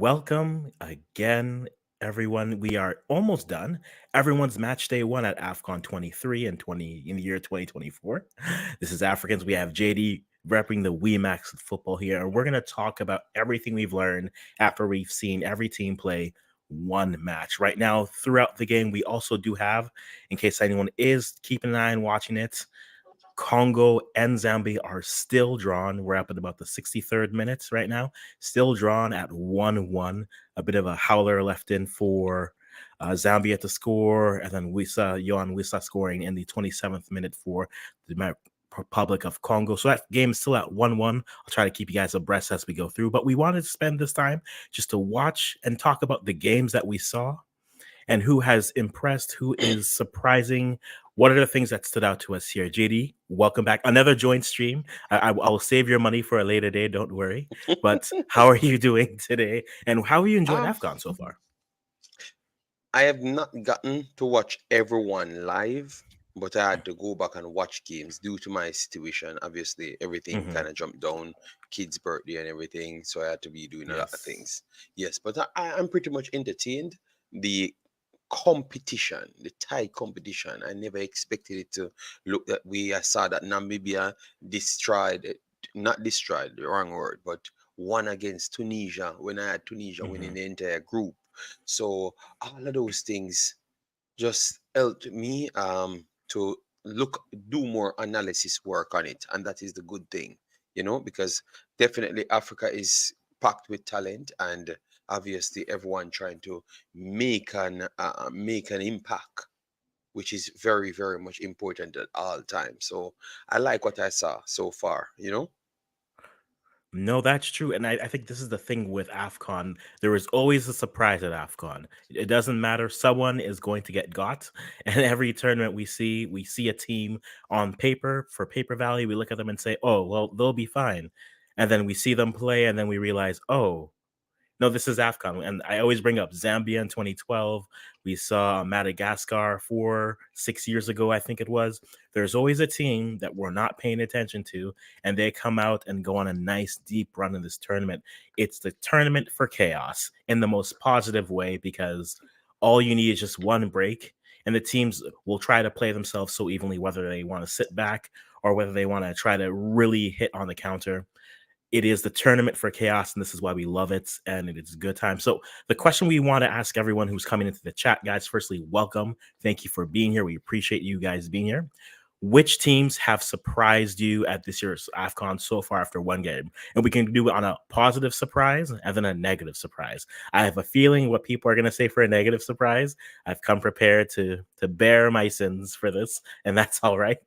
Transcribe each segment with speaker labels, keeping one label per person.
Speaker 1: Welcome again, everyone. We are almost done. Everyone's match day one at AFCON 23 and 20 in the year 2024. This is Africans. We have JD repping the WeMax football here, and we're going to talk about everything we've learned after we've seen every team play one match. Right now, throughout the game, we also do have, in case anyone is keeping an eye and watching it, Congo and Zambia are still drawn. We're up at about the 63rd minute right now, still drawn at 1-1. A bit of a howler left in for Zambia to score, and then Yohan Wissa scoring in the 27th minute for the Republic of Congo. So that game is still at 1-1. I'll try to keep you guys abreast as we go through, but we wanted to spend this time just to watch and talk about the games that we saw and who has impressed, who is surprising. What are the things that stood out to us here? JD, welcome back. Another joint stream. I will save your money for a later day. Don't worry. But how are you doing today? And how are you enjoying
Speaker 2: Um,
Speaker 1: AFCON so far?
Speaker 2: I have not gotten to watch everyone live, but I had to go back and watch games due to my situation. Obviously, everything
Speaker 1: Hmm.
Speaker 2: kind of jumped down, kid's birthday and everything, so I had to be doing a lot of
Speaker 1: Yes.
Speaker 2: things. Yes, but I'm pretty much entertained. The competition, the Thai competition, I never expected it to look that way. I saw that Namibia destroyed, not destroyed, the wrong word, but won against Tunisia when I had Tunisia winning
Speaker 1: Hmm.
Speaker 2: the entire group. So all of those things just helped me to do more analysis work on it, and that is the good thing, because definitely Africa is packed with talent, and obviously everyone trying to make an impact, which is very very much important at all times. So I like what I saw so far.
Speaker 1: No, that's true. And I think this is the thing with AFCON. There is always a surprise at AFCON. It doesn't matter. Someone is going to get got. And every tournament we see a team on paper for paper value. We look at them and say, oh, well, they'll be fine. And then we see them play and then we realize, oh, no, this is AFCON. And I always bring up Zambia in 2012. We saw Madagascar 6 years ago, I think it was. There's always a team that we're not paying attention to, and they come out and go on a nice deep run in this tournament. It's the tournament for chaos in the most positive way because all you need is just one break, and the teams will try to play themselves so evenly, whether they want to sit back or whether they want to try to really hit on the counter. It is the tournament for chaos, and this is why we love it, and it is a good time. So, the question we want to ask everyone who's coming into the chat, guys, firstly, welcome. Thank you for being here. We appreciate you guys being here. Which teams have surprised you at this year's AFCON so far after one game? And we can do it on a positive surprise and then a negative surprise. I have a feeling what people are going to say for a negative surprise. I've come prepared to bear my sins for this, and that's all right.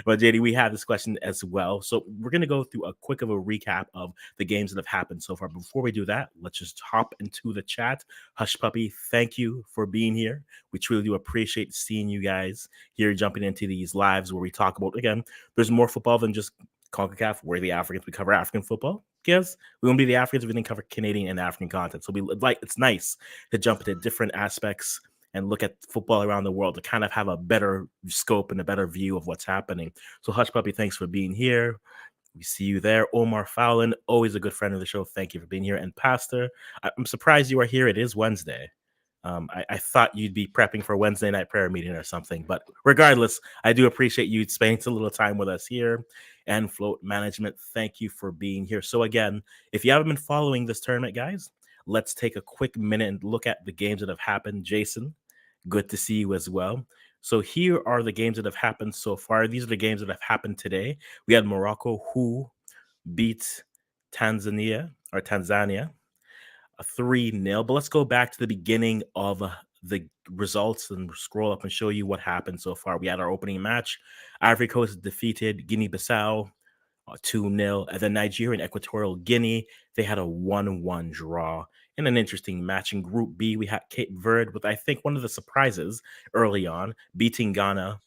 Speaker 1: But JD, we have this question as well. So we're going to go through a quick of a recap of the games that have happened so far. Before we do that, let's just hop into the chat. Hush Puppy, thank you for being here. We truly do appreciate seeing you guys here jumping into these lives where we talk about, again, there's more football than just CONCACAF. We're the Africans. We cover African football. Yes, we won't be the Africans. We didn't cover Canadian and African content. So we like it's nice to jump into different aspects and look at football around the world to kind of have a better scope and a better view of what's happening. So Hush Puppy, thanks for being here. We see you there. Omar Fowlin, always a good friend of the show. Thank you for being here. And Pastor, I'm surprised you are here. It is Wednesday. I thought you'd be prepping for Wednesday night prayer meeting or something. But regardless, I do appreciate you spending a little time with us here. And Float Management, thank you for being here. So again, if you haven't been following this tournament, guys, let's take a quick minute and look at the games that have happened. Jason, good to see you as well. So here are the games that have happened so far. These are the games that have happened today. We had Morocco, who beat Tanzania 3-0. But let's go back to the beginning of the results and scroll up and show you what happened so far. We had our opening match. Ivory Coast defeated Guinea-Bissau 2-0. And then Nigeria and Equatorial Guinea, they had a 1-1 draw. In an interesting match in Group B, we had Cape Verde with, I think, one of the surprises early on, beating Ghana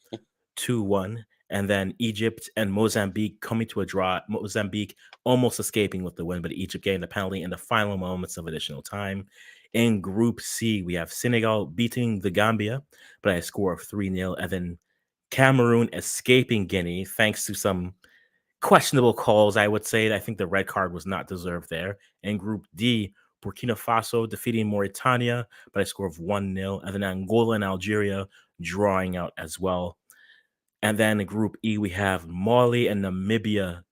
Speaker 1: 2-1. And then Egypt and Mozambique coming to a draw. Mozambique almost escaping with the win, but Egypt getting the penalty in the final moments of additional time. In Group C, we have Senegal beating the Gambia by a score of 3-0. And then Cameroon escaping Guinea thanks to some questionable calls, I would say. I think the red card was not deserved there. In Group D, Burkina Faso defeating Mauritania by a score of 1-0, and then Angola and Algeria drawing out as well. And then in Group E, we have Mali and Namibia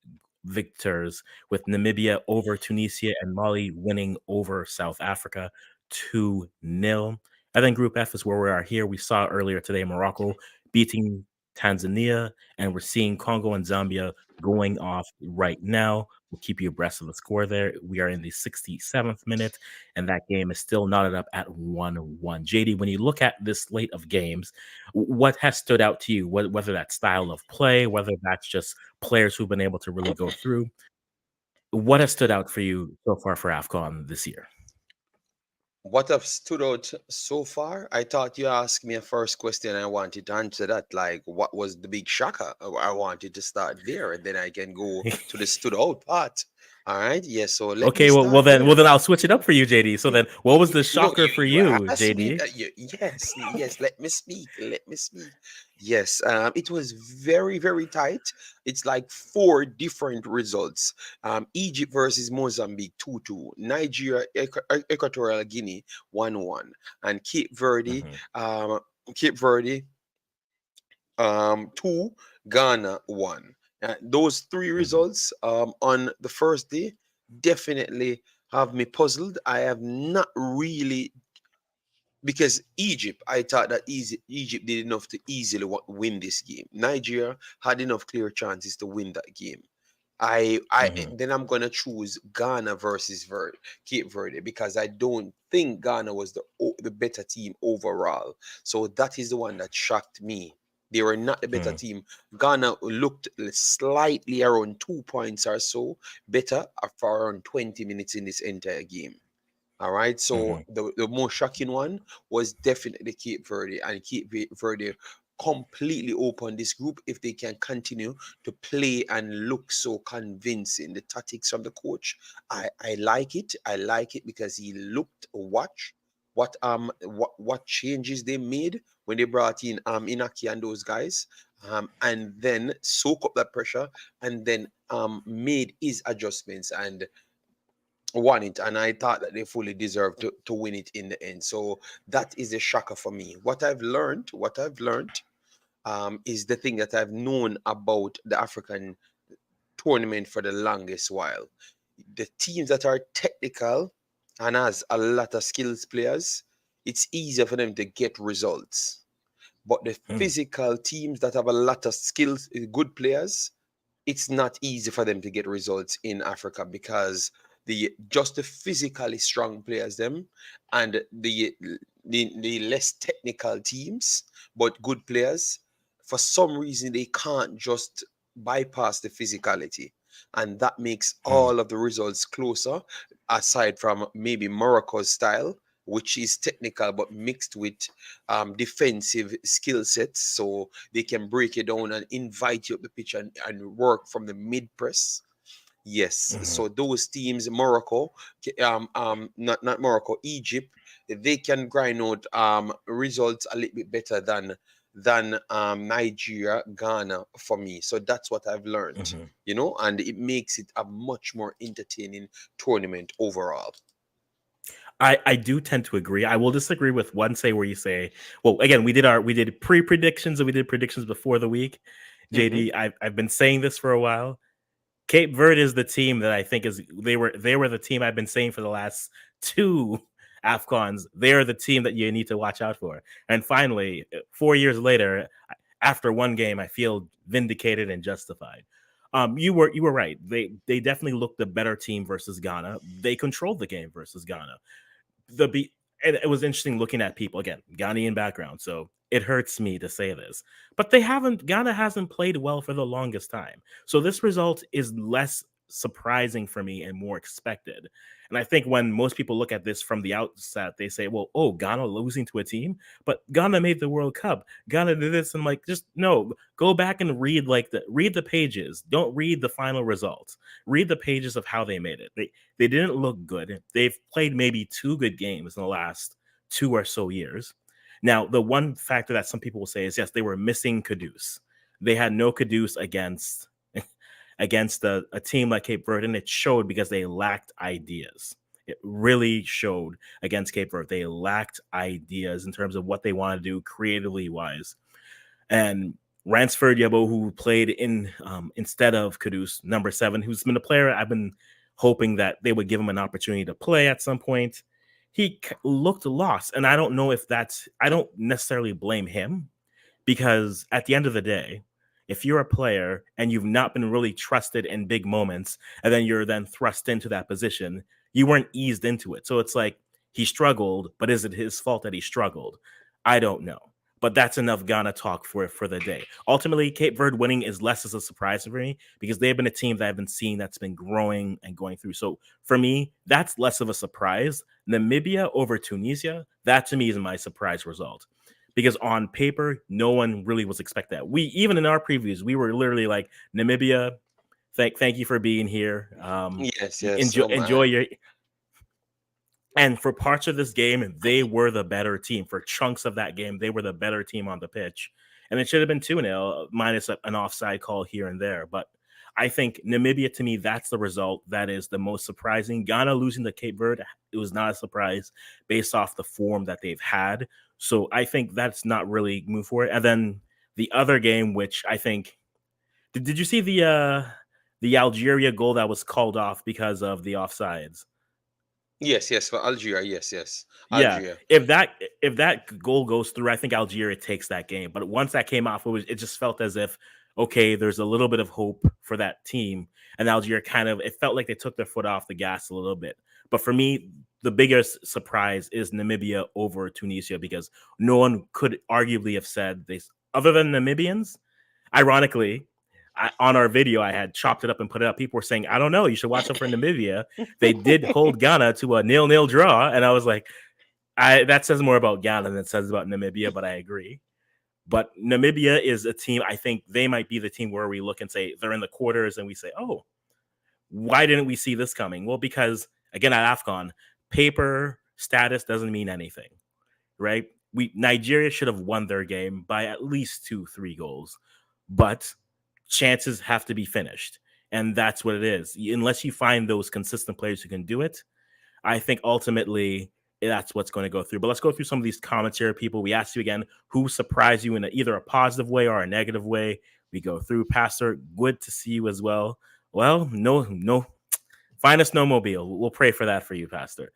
Speaker 1: victors, with Namibia over Tunisia and Mali winning over South Africa 2-0. And then Group F is where we are here. We saw earlier today Morocco beating Tanzania, and we're seeing Congo and Zambia going off right now. We'll keep you abreast of the score there. We are in the 67th minute, and that game is still knotted up at 1-1. JD, when you look at this slate of games, what has stood out to you, whether that's style of play, whether that's just players who've been able to really go through? What has stood out for you so far for AFCON this year?
Speaker 2: What have stood out so far? I thought you asked me a first question. I wanted to answer that. Like, what was the big shocker? I wanted to start there, and then I can go to the stood out part. All right. Yes. So let me
Speaker 1: Okay, well, well
Speaker 2: start
Speaker 1: then,
Speaker 2: there.
Speaker 1: well then, I'll switch it up for you, JD. So then, what was the
Speaker 2: No,
Speaker 1: shocker for
Speaker 2: you
Speaker 1: you,
Speaker 2: asked me.
Speaker 1: JD?
Speaker 2: Yes, yes. Let me speak. Let me speak. Yes, it was very, very tight. It's like four different results. Egypt versus Mozambique 2-2, Nigeria, Equatorial Guinea 1-1, and
Speaker 1: Hmm.
Speaker 2: Cape Verde 2, Ghana 1. Those three
Speaker 1: Hmm.
Speaker 2: results on the first day definitely have me puzzled. I have not really, because Egypt, I thought that Egypt did enough to easily win this game. Nigeria had enough clear chances to win that game.
Speaker 1: Hmm.
Speaker 2: Then I'm gonna choose Ghana versus Cape Verde, because I don't think Ghana was the better team overall. So that is the one that shocked me. They were not the better
Speaker 1: Hmm.
Speaker 2: team. Ghana looked slightly around 2 points or so better for around 20 minutes in this entire game. All right. So
Speaker 1: Hmm.
Speaker 2: the most shocking one was definitely Cape Verde, and Verde completely open this group if they can continue to play and look so convincing. The tactics from the coach, I like it. I like it because he looked, watch what changes they made when they brought in Inaki and those guys, and then soak up that pressure, and then made his adjustments and won it. And I thought that they fully deserved to win it in the end. So that is a shocker for me. What I've learned is the thing that I've known about the African tournament for the longest while. The teams that are technical and has a lot of skills players, it's easier for them to get results. But the
Speaker 1: Hmm.
Speaker 2: physical teams that have a lot of skills, good players, it's not easy for them to get results in Africa, because the physically strong players them, and the less technical teams but good players, for some reason they can't just bypass the physicality, and that makes
Speaker 1: Hmm.
Speaker 2: all of the results closer, aside from maybe Morocco's style, which is technical but mixed with defensive skill sets, so they can break it down and invite you up the pitch and work from the mid press. Yes,
Speaker 1: Hmm.
Speaker 2: so those teams, Morocco, not Morocco, Egypt, they can grind out results a little bit better than Nigeria, Ghana for me. So that's what I've learned,
Speaker 1: Hmm.
Speaker 2: and it makes it a much more entertaining tournament overall.
Speaker 1: I do tend to agree. I will disagree with one say where you say, well, again, we did pre predictions and we did predictions before the week.
Speaker 2: Hmm.
Speaker 1: JD, I've been saying this for a while. Cape Verde is the team that I think is they were the team I've been saying for the last two AFCONs. They're the team that you need to watch out for. And finally, 4 years later, after one game, I feel vindicated and justified. You were right. They definitely looked the better team versus Ghana. They controlled the game versus Ghana. the be and it was interesting looking at people again, Ghanaian background. So it hurts me to say this, but Ghana hasn't played well for the longest time. So this result is less surprising for me and more expected. And I think when most people look at this from the outset, they say, well, oh, Ghana losing to a team, but Ghana made the World Cup. Ghana did this. And I'm like, just no, go back and read the pages. Don't read the final results. Read the pages of how they made it. They didn't look good. They've played maybe two good games in the last 2 or so years. Now, the one factor that some people will say is yes, they were missing Kudus. They had no Kudus against a team like Cape Verde, and it showed because they lacked ideas. It really showed against Cape Verde. They lacked ideas in terms of what they want to do creatively wise. And Ransford Yebo, who played in instead of Kudus, number 7, who's been a player I've been hoping that they would give him an opportunity to play at some point. He looked lost, and I don't know if that's. I don't necessarily blame him because at the end of the day, if you're a player and you've not been really trusted in big moments, and then you're then thrust into that position, you weren't eased into it. So it's like he struggled, but is it his fault that he struggled? I don't know. But that's enough Ghana talk for the day. Ultimately, Cape Verde winning is less as a surprise for me because they've been a team that I've been seeing that's been growing and going through. So for me, that's less of a surprise. Namibia over Tunisia, that to me is my surprise result because on paper, no one really was expecting that. We even in our previews, we were literally like Namibia. Thank you for being here.
Speaker 2: Yes, yes.
Speaker 1: Enjoy
Speaker 2: Oh
Speaker 1: enjoy
Speaker 2: man.
Speaker 1: your. And for parts of this game, they were the better team. For chunks of that game, they were the better team on the pitch. And it should have been 2-0, minus an offside call here and there. But I think Namibia, to me, that's the result that is the most surprising. Ghana losing to Cape Verde, it was not a surprise based off the form that they've had. So I think that's not really move for it. And then the other game, which I think did you see the Algeria goal that was called off because of the offsides?
Speaker 2: Yes, yes, for Algeria. Yes, yes.
Speaker 1: Yeah,
Speaker 2: Algeria.
Speaker 1: if that goal goes through, I think Algeria takes that game. But once that came off, it just felt as if okay, there's a little bit of hope for that team, and Algeria kind of it felt like they took their foot off the gas a little bit. But for me, the biggest surprise is Namibia over Tunisia because no one could arguably have said this other than Namibians. Ironically, on our video, I had chopped it up and put it up. People were saying, I don't know, you should watch out for Namibia. They did hold Ghana to a 0-0 draw. And I was like, that says more about Ghana than it says about Namibia, but I agree. But Namibia is a team, I think they might be the team where we look and say they're in the quarters and we say, oh, why didn't we see this coming? Well, because again, at AFCON, paper status doesn't mean anything, right? Nigeria should have won their game by at least 2-3 goals, but chances have to be finished. And that's what it is. Unless you find those consistent players who can do it, I think ultimately that's what's going to go through. But let's go through some of these commentary people. We asked you again who surprised you in either a positive way or a negative way. We go through. Pastor, good to see you as well. Well, no, find us no mobile. We'll pray for that for you, Pastor.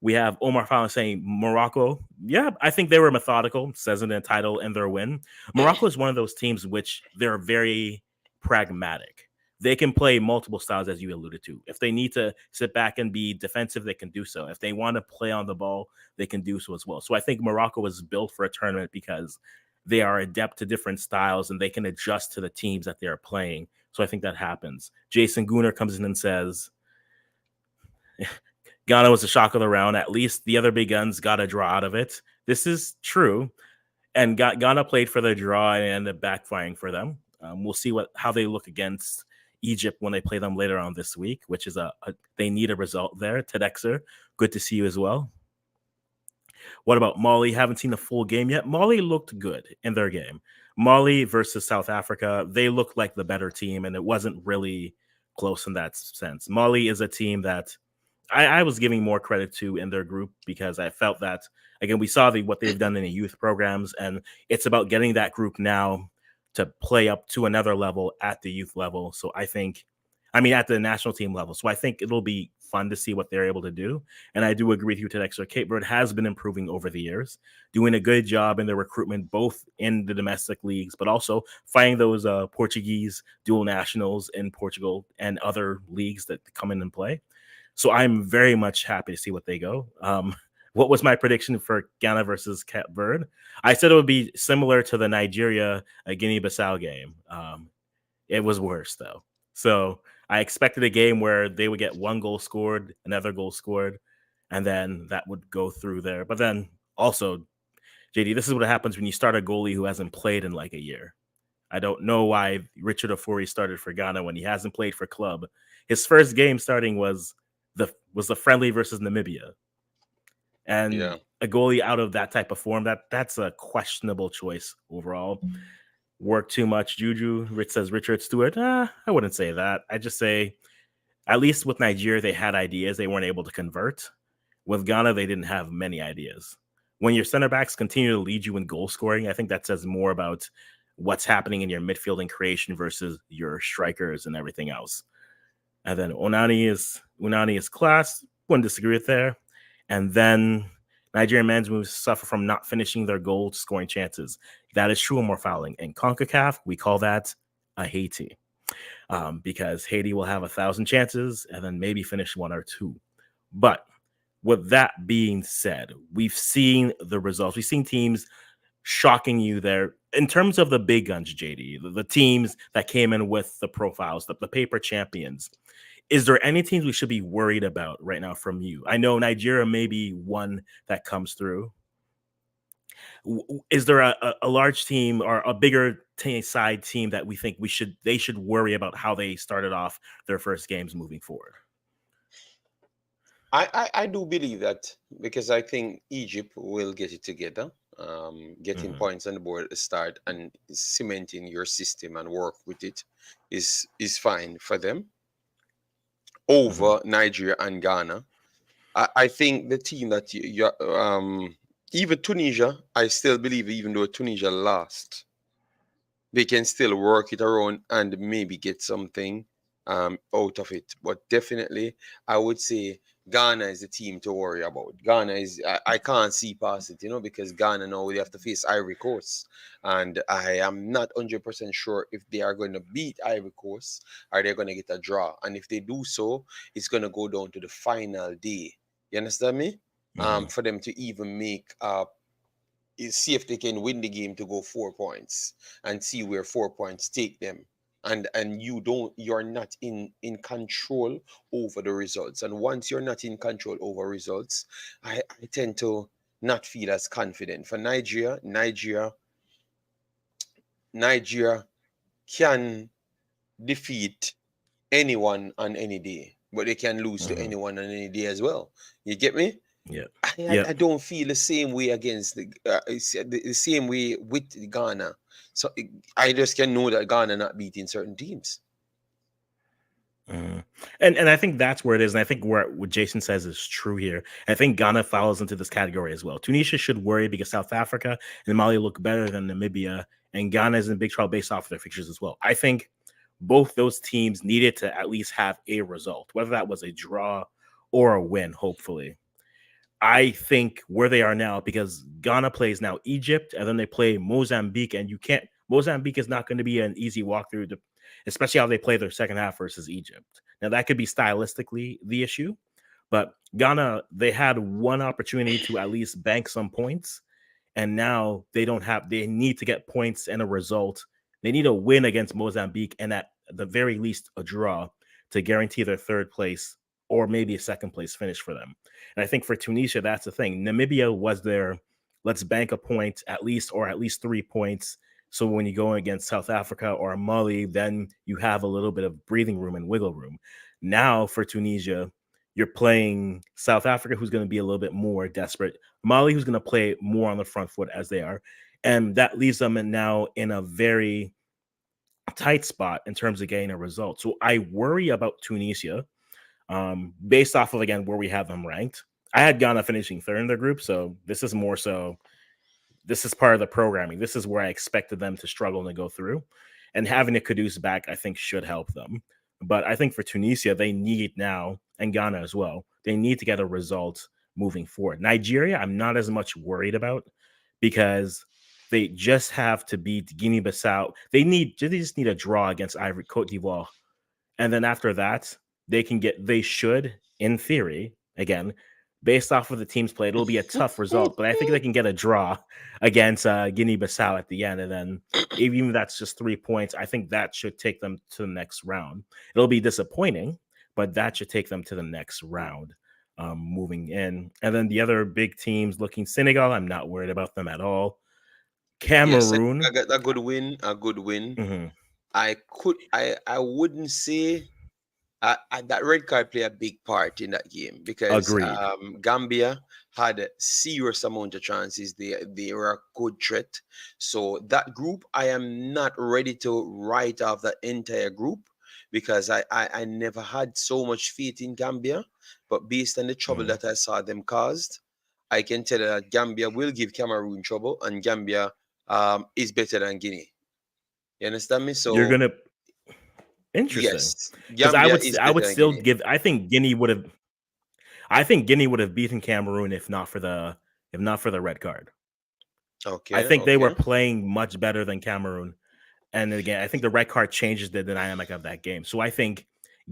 Speaker 1: We have Omar Fallon saying Morocco. Yeah, I think they were methodical, says in the title, and their win. Morocco is one of those teams which they're very pragmatic. They can play multiple styles, as you alluded to. If they need to sit back and be defensive, they can do so. If they want to play on the ball, they can do so as well. So I think Morocco was built for a tournament because they are adept to different styles and they can adjust to the teams that they are playing. So I think that happens. Jason Gooner comes in and says, Ghana was the shock of the round. At least the other big guns got a draw out of it. This is true. And Ghana played for the draw and ended up backfiring for them. We'll see how they look against Egypt when they play them later on this week, which is they need a result there. Tedexer, good to see you as well. What about Mali? Haven't seen the full game yet. Mali looked good in their game. Mali versus South Africa, they looked like the better team, and it wasn't really close in that sense. Mali is a team that I was giving more credit to in their group because I felt that again we saw what they've done in the youth programs, and it's about getting that group now to play up to another level at the youth level. So at the national team level. So I think it'll be fun to see what they're able to do. And I do agree with you, Tedexter. Cape Verde has been improving over the years, doing a good job in their recruitment, both in the domestic leagues, but also finding those Portuguese dual nationals in Portugal and other leagues that come in and play. So I'm very much happy to see what they go. What was my prediction for Ghana versus Cape Verde? I said it would be similar to the Nigeria Guinea-Bissau game. It was worse though. So I expected a game where they would get one goal scored, another goal scored, and then that would go through there. But then also, JD, this is what happens when you start a goalie who hasn't played in like a year. I don't know why Richard Ofori started for Ghana when he hasn't played for club. His first game starting was the friendly versus Namibia. And
Speaker 2: Yeah.
Speaker 1: a goalie out of that type of form, that's a questionable choice overall. Work too much, Juju. Rich says Richard Stewart. I wouldn't say that. I just say At least with Nigeria, they had ideas they weren't able to convert. With Ghana, they didn't have many ideas. When your center backs continue to lead you in goal scoring, I think that says more about what's happening in your midfielding creation versus your strikers and everything else. And then Unani is class. Wouldn't disagree with there. And then Nigerian men's moves suffer from not finishing their goal scoring chances. That is true and more fouling. In CONCACAF, we call that a Haiti. Because Haiti will have 1,000 chances and then maybe finish one or two. But with that being said, we've seen the results. We've seen teams shocking you there in terms of the big guns, JD, the teams that came in with the profiles, the paper champions. Is there any teams we should be worried about right now from you? I know Nigeria may be one that comes through. Is there a large team or a bigger side team that we think they should worry about how they started off their first games moving forward?
Speaker 2: I do believe that because I think Egypt will get it together. Getting
Speaker 1: Hmm.
Speaker 2: points on the board at the start and cementing your system and work with it is fine for them
Speaker 1: Hmm.
Speaker 2: over Nigeria and Ghana. I think the team that even Tunisia, I still believe even though Tunisia lost, they can still work it around and maybe get something out of it. But definitely, I would say Ghana is the team to worry about. Ghana is, I can't see past it, because Ghana now they have to face Ivory Coast. And I am not 100% sure if they are going to beat Ivory Coast or they're going to get a draw. And if they do so, it's going to go down to the final day. You understand me?
Speaker 1: Hmm.
Speaker 2: For them to even make is see if they can win the game to go 4 points and see where 4 points take them. And you're not in control over the results. And once you're not in control over results, I tend to not feel as confident. For Nigeria can defeat anyone on any day, but they can lose to
Speaker 1: Hmm.
Speaker 2: anyone on any day as well. You get me?
Speaker 1: Yep.
Speaker 2: I
Speaker 1: Yep.
Speaker 2: don't feel the same way against the same way with Ghana. So I just can know that Ghana not beating certain teams.
Speaker 1: Mhm. And I think that's where it is, and I think where what Jason says is true here. I think Ghana falls into this category as well. Tunisia should worry because South Africa and Mali look better than Namibia, and Ghana is in big trouble based off of their fixtures as well. I think both those teams needed to at least have a result, whether that was a draw or a win, hopefully. I think where they are now, because Ghana plays now Egypt and then they play Mozambique, and you can't. Mozambique is not going to be an easy walkthrough, especially how they play their second half versus Egypt. Now that could be stylistically the issue, but Ghana they had one opportunity to at least bank some points, and now they don't have. They need to get points and a result. They need a win against Mozambique, and at the very least a draw to guarantee their third place or maybe a second place finish for them. And I think for Tunisia, that's the thing. Namibia was their let's bank a point at least, or at least 3 points. So when you go against South Africa or Mali, then you have a little bit of breathing room and wiggle room. Now for Tunisia, you're playing South Africa, who's going to be a little bit more desperate. Mali, who's going to play more on the front foot as they are. And that leaves them now in a very tight spot in terms of getting a result. So I worry about Tunisia based off of, again, where we have them ranked. I had Ghana finishing third in their group. So this is more so, this is part of the programming. This is where I expected them to struggle and to go through. And having a Kudus back, I think, should help them. But I think for Tunisia, they need now, and Ghana as well, they need to get a result moving forward. Nigeria, I'm not as much worried about because they just have to beat Guinea Bissau. They just need a draw against Ivory Cote d'Ivoire, and then after that, they should, in theory, again, based off of the teams played, it'll be a tough result, but I think they can get a draw against Guinea Bissau at the end. And then even if that's just 3 points, I think that should take them to the next round. It'll be disappointing, but that should take them to the next round. Moving in. And then the other big teams looking Senegal, I'm not worried about them at all.
Speaker 2: Yes, I
Speaker 1: Cameroon,
Speaker 2: got a good win, a good win.
Speaker 1: mhm,
Speaker 2: I wouldn't say that red card play a big part in that game because
Speaker 1: agreed.
Speaker 2: Gambia had a serious amount of chances. They were a good threat. So that group, I am not ready to write off the entire group because I never had so much faith in Gambia, but based on the trouble
Speaker 1: Mhm.
Speaker 2: that I saw them caused, I can tell you that Gambia will give Cameroon trouble, and Gambia is better than Guinea. You understand me?
Speaker 1: You're
Speaker 2: So
Speaker 1: gonna interesting
Speaker 2: yes,
Speaker 1: because
Speaker 2: Gambia is
Speaker 1: I
Speaker 2: better
Speaker 1: would
Speaker 2: than
Speaker 1: still
Speaker 2: Guinea.
Speaker 1: give. I think Guinea would have beaten Cameroon if not for the red card. I
Speaker 2: Okay,
Speaker 1: think they were
Speaker 2: okay.
Speaker 1: playing much better than Cameroon. And again, I think the red card changes the dynamic of that game. So I think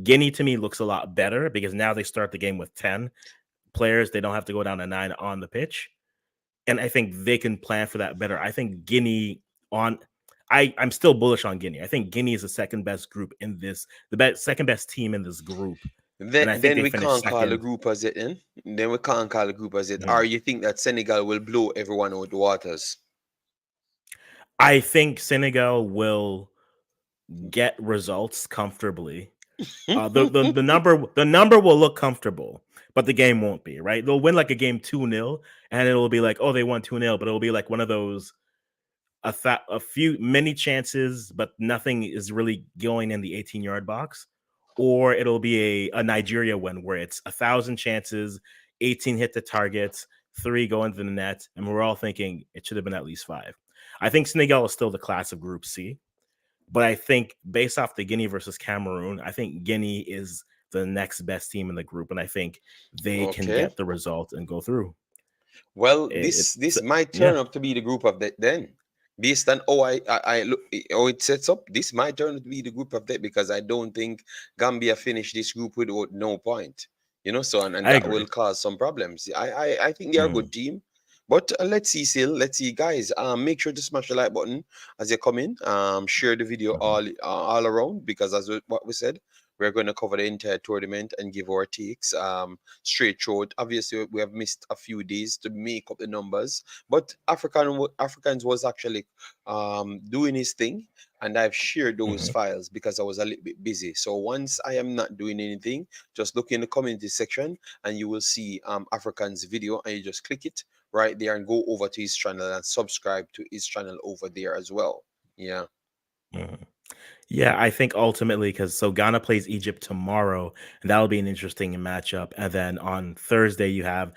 Speaker 1: Guinea to me looks a lot better because now they start the game with 10 players. They don't have to go down to 9 on the pitch. And I think they can plan for that better. I think Guinea on I'm still bullish on Guinea. I think Guinea is the second best group in this, second best team in this group.
Speaker 2: Then
Speaker 1: And I think
Speaker 2: then
Speaker 1: they
Speaker 2: we
Speaker 1: finished
Speaker 2: can't call the
Speaker 1: second.
Speaker 2: group as it then. Then we can't call the group as it. Or
Speaker 1: Mhm.
Speaker 2: you think that Senegal will blow everyone out the waters?
Speaker 1: I think Senegal will get results comfortably. The number will look comfortable, but the game won't be, right? They'll win like a game 2-0, and it'll be like, oh, they won 2-0, but it'll be like one of those a few many chances, but nothing is really going in the 18-yard box. Or it'll be a Nigeria win where it's 1,000 chances, 18 hit the targets, 3 go into the net, and we're all thinking it should have been at least 5. I think Senegal is still the class of Group C. But I think based off the Guinea versus Cameroon, I think Guinea is the next best team in the group, and I think they can
Speaker 2: Okay.
Speaker 1: get the result and go through.
Speaker 2: Well,
Speaker 1: It's
Speaker 2: this might
Speaker 1: yeah,
Speaker 2: turn up to be the group of that then. Based on how I look how it sets up, this might turn out to be the group of that because I don't think Gambia finished this group without no point. So and
Speaker 1: I
Speaker 2: that
Speaker 1: agree.
Speaker 2: will cause some problems. I think they are a good
Speaker 1: Mhm,
Speaker 2: team. But let's see, still, let's see, guys. Make sure to smash the like button as you come in. Share the video
Speaker 1: mhm,
Speaker 2: all around because what we said, we're going to cover the entire tournament and give our takes. Straight through. Obviously, we have missed a few days to make up the numbers, but Africans was actually doing his thing, and I've shared those
Speaker 1: mhm.
Speaker 2: files because I was a little bit busy. So once I am not doing anything, just look in the community section, and you will see African's video, and you just click it right there and go over to his channel and subscribe to his channel over there as well. Yeah.
Speaker 1: Mhm. Yeah, I think ultimately because so Ghana plays Egypt tomorrow, and that'll be an interesting matchup. And then on Thursday, you have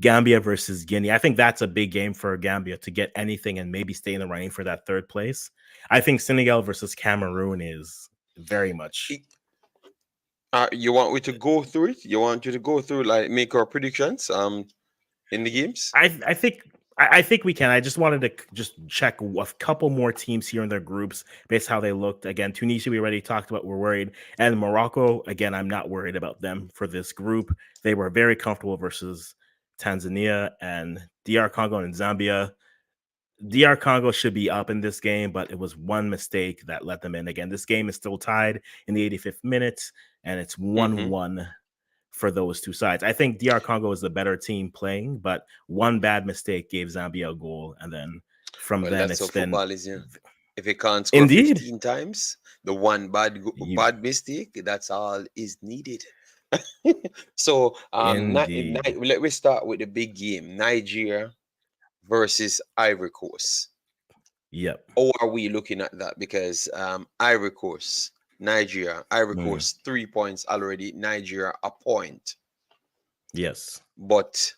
Speaker 1: Gambia versus Guinea. I think that's a big game for Gambia to get anything and maybe stay in the running for that third place. I think Senegal versus Cameroon is very much.
Speaker 2: You want me to go through it? You want you to go through like make our predictions in the games?
Speaker 1: I think I think we can. I just wanted to just check a couple more teams here in their groups based how they looked. Again, Tunisia we already talked about. We're worried, and Morocco again. I'm not worried about them for this group. They were very comfortable versus Tanzania and DR Congo and Zambia. DR Congo should be up in this game, but it was one mistake that let them in. Again, this game is still tied in the 85th minute, and it's
Speaker 2: Mm-hmm.
Speaker 1: 1-1 for those two sides. I think DR Congo is the better team playing, but one bad mistake gave Zambia a goal, and then from
Speaker 2: Well,
Speaker 1: then
Speaker 2: that's how
Speaker 1: it's been
Speaker 2: football is. Yeah. If you can't score
Speaker 1: indeed,
Speaker 2: 15 times, the one
Speaker 1: you,
Speaker 2: bad mistake, that's all is needed. So,
Speaker 1: indeed,
Speaker 2: let me start with the big game: Nigeria versus Ivory Coast.
Speaker 1: yep,
Speaker 2: How are we looking at that? Because Ivory Coast, Nigeria, Ivory
Speaker 1: mm,
Speaker 2: Coast, 3 points already. Nigeria, a point.
Speaker 1: yes,
Speaker 2: But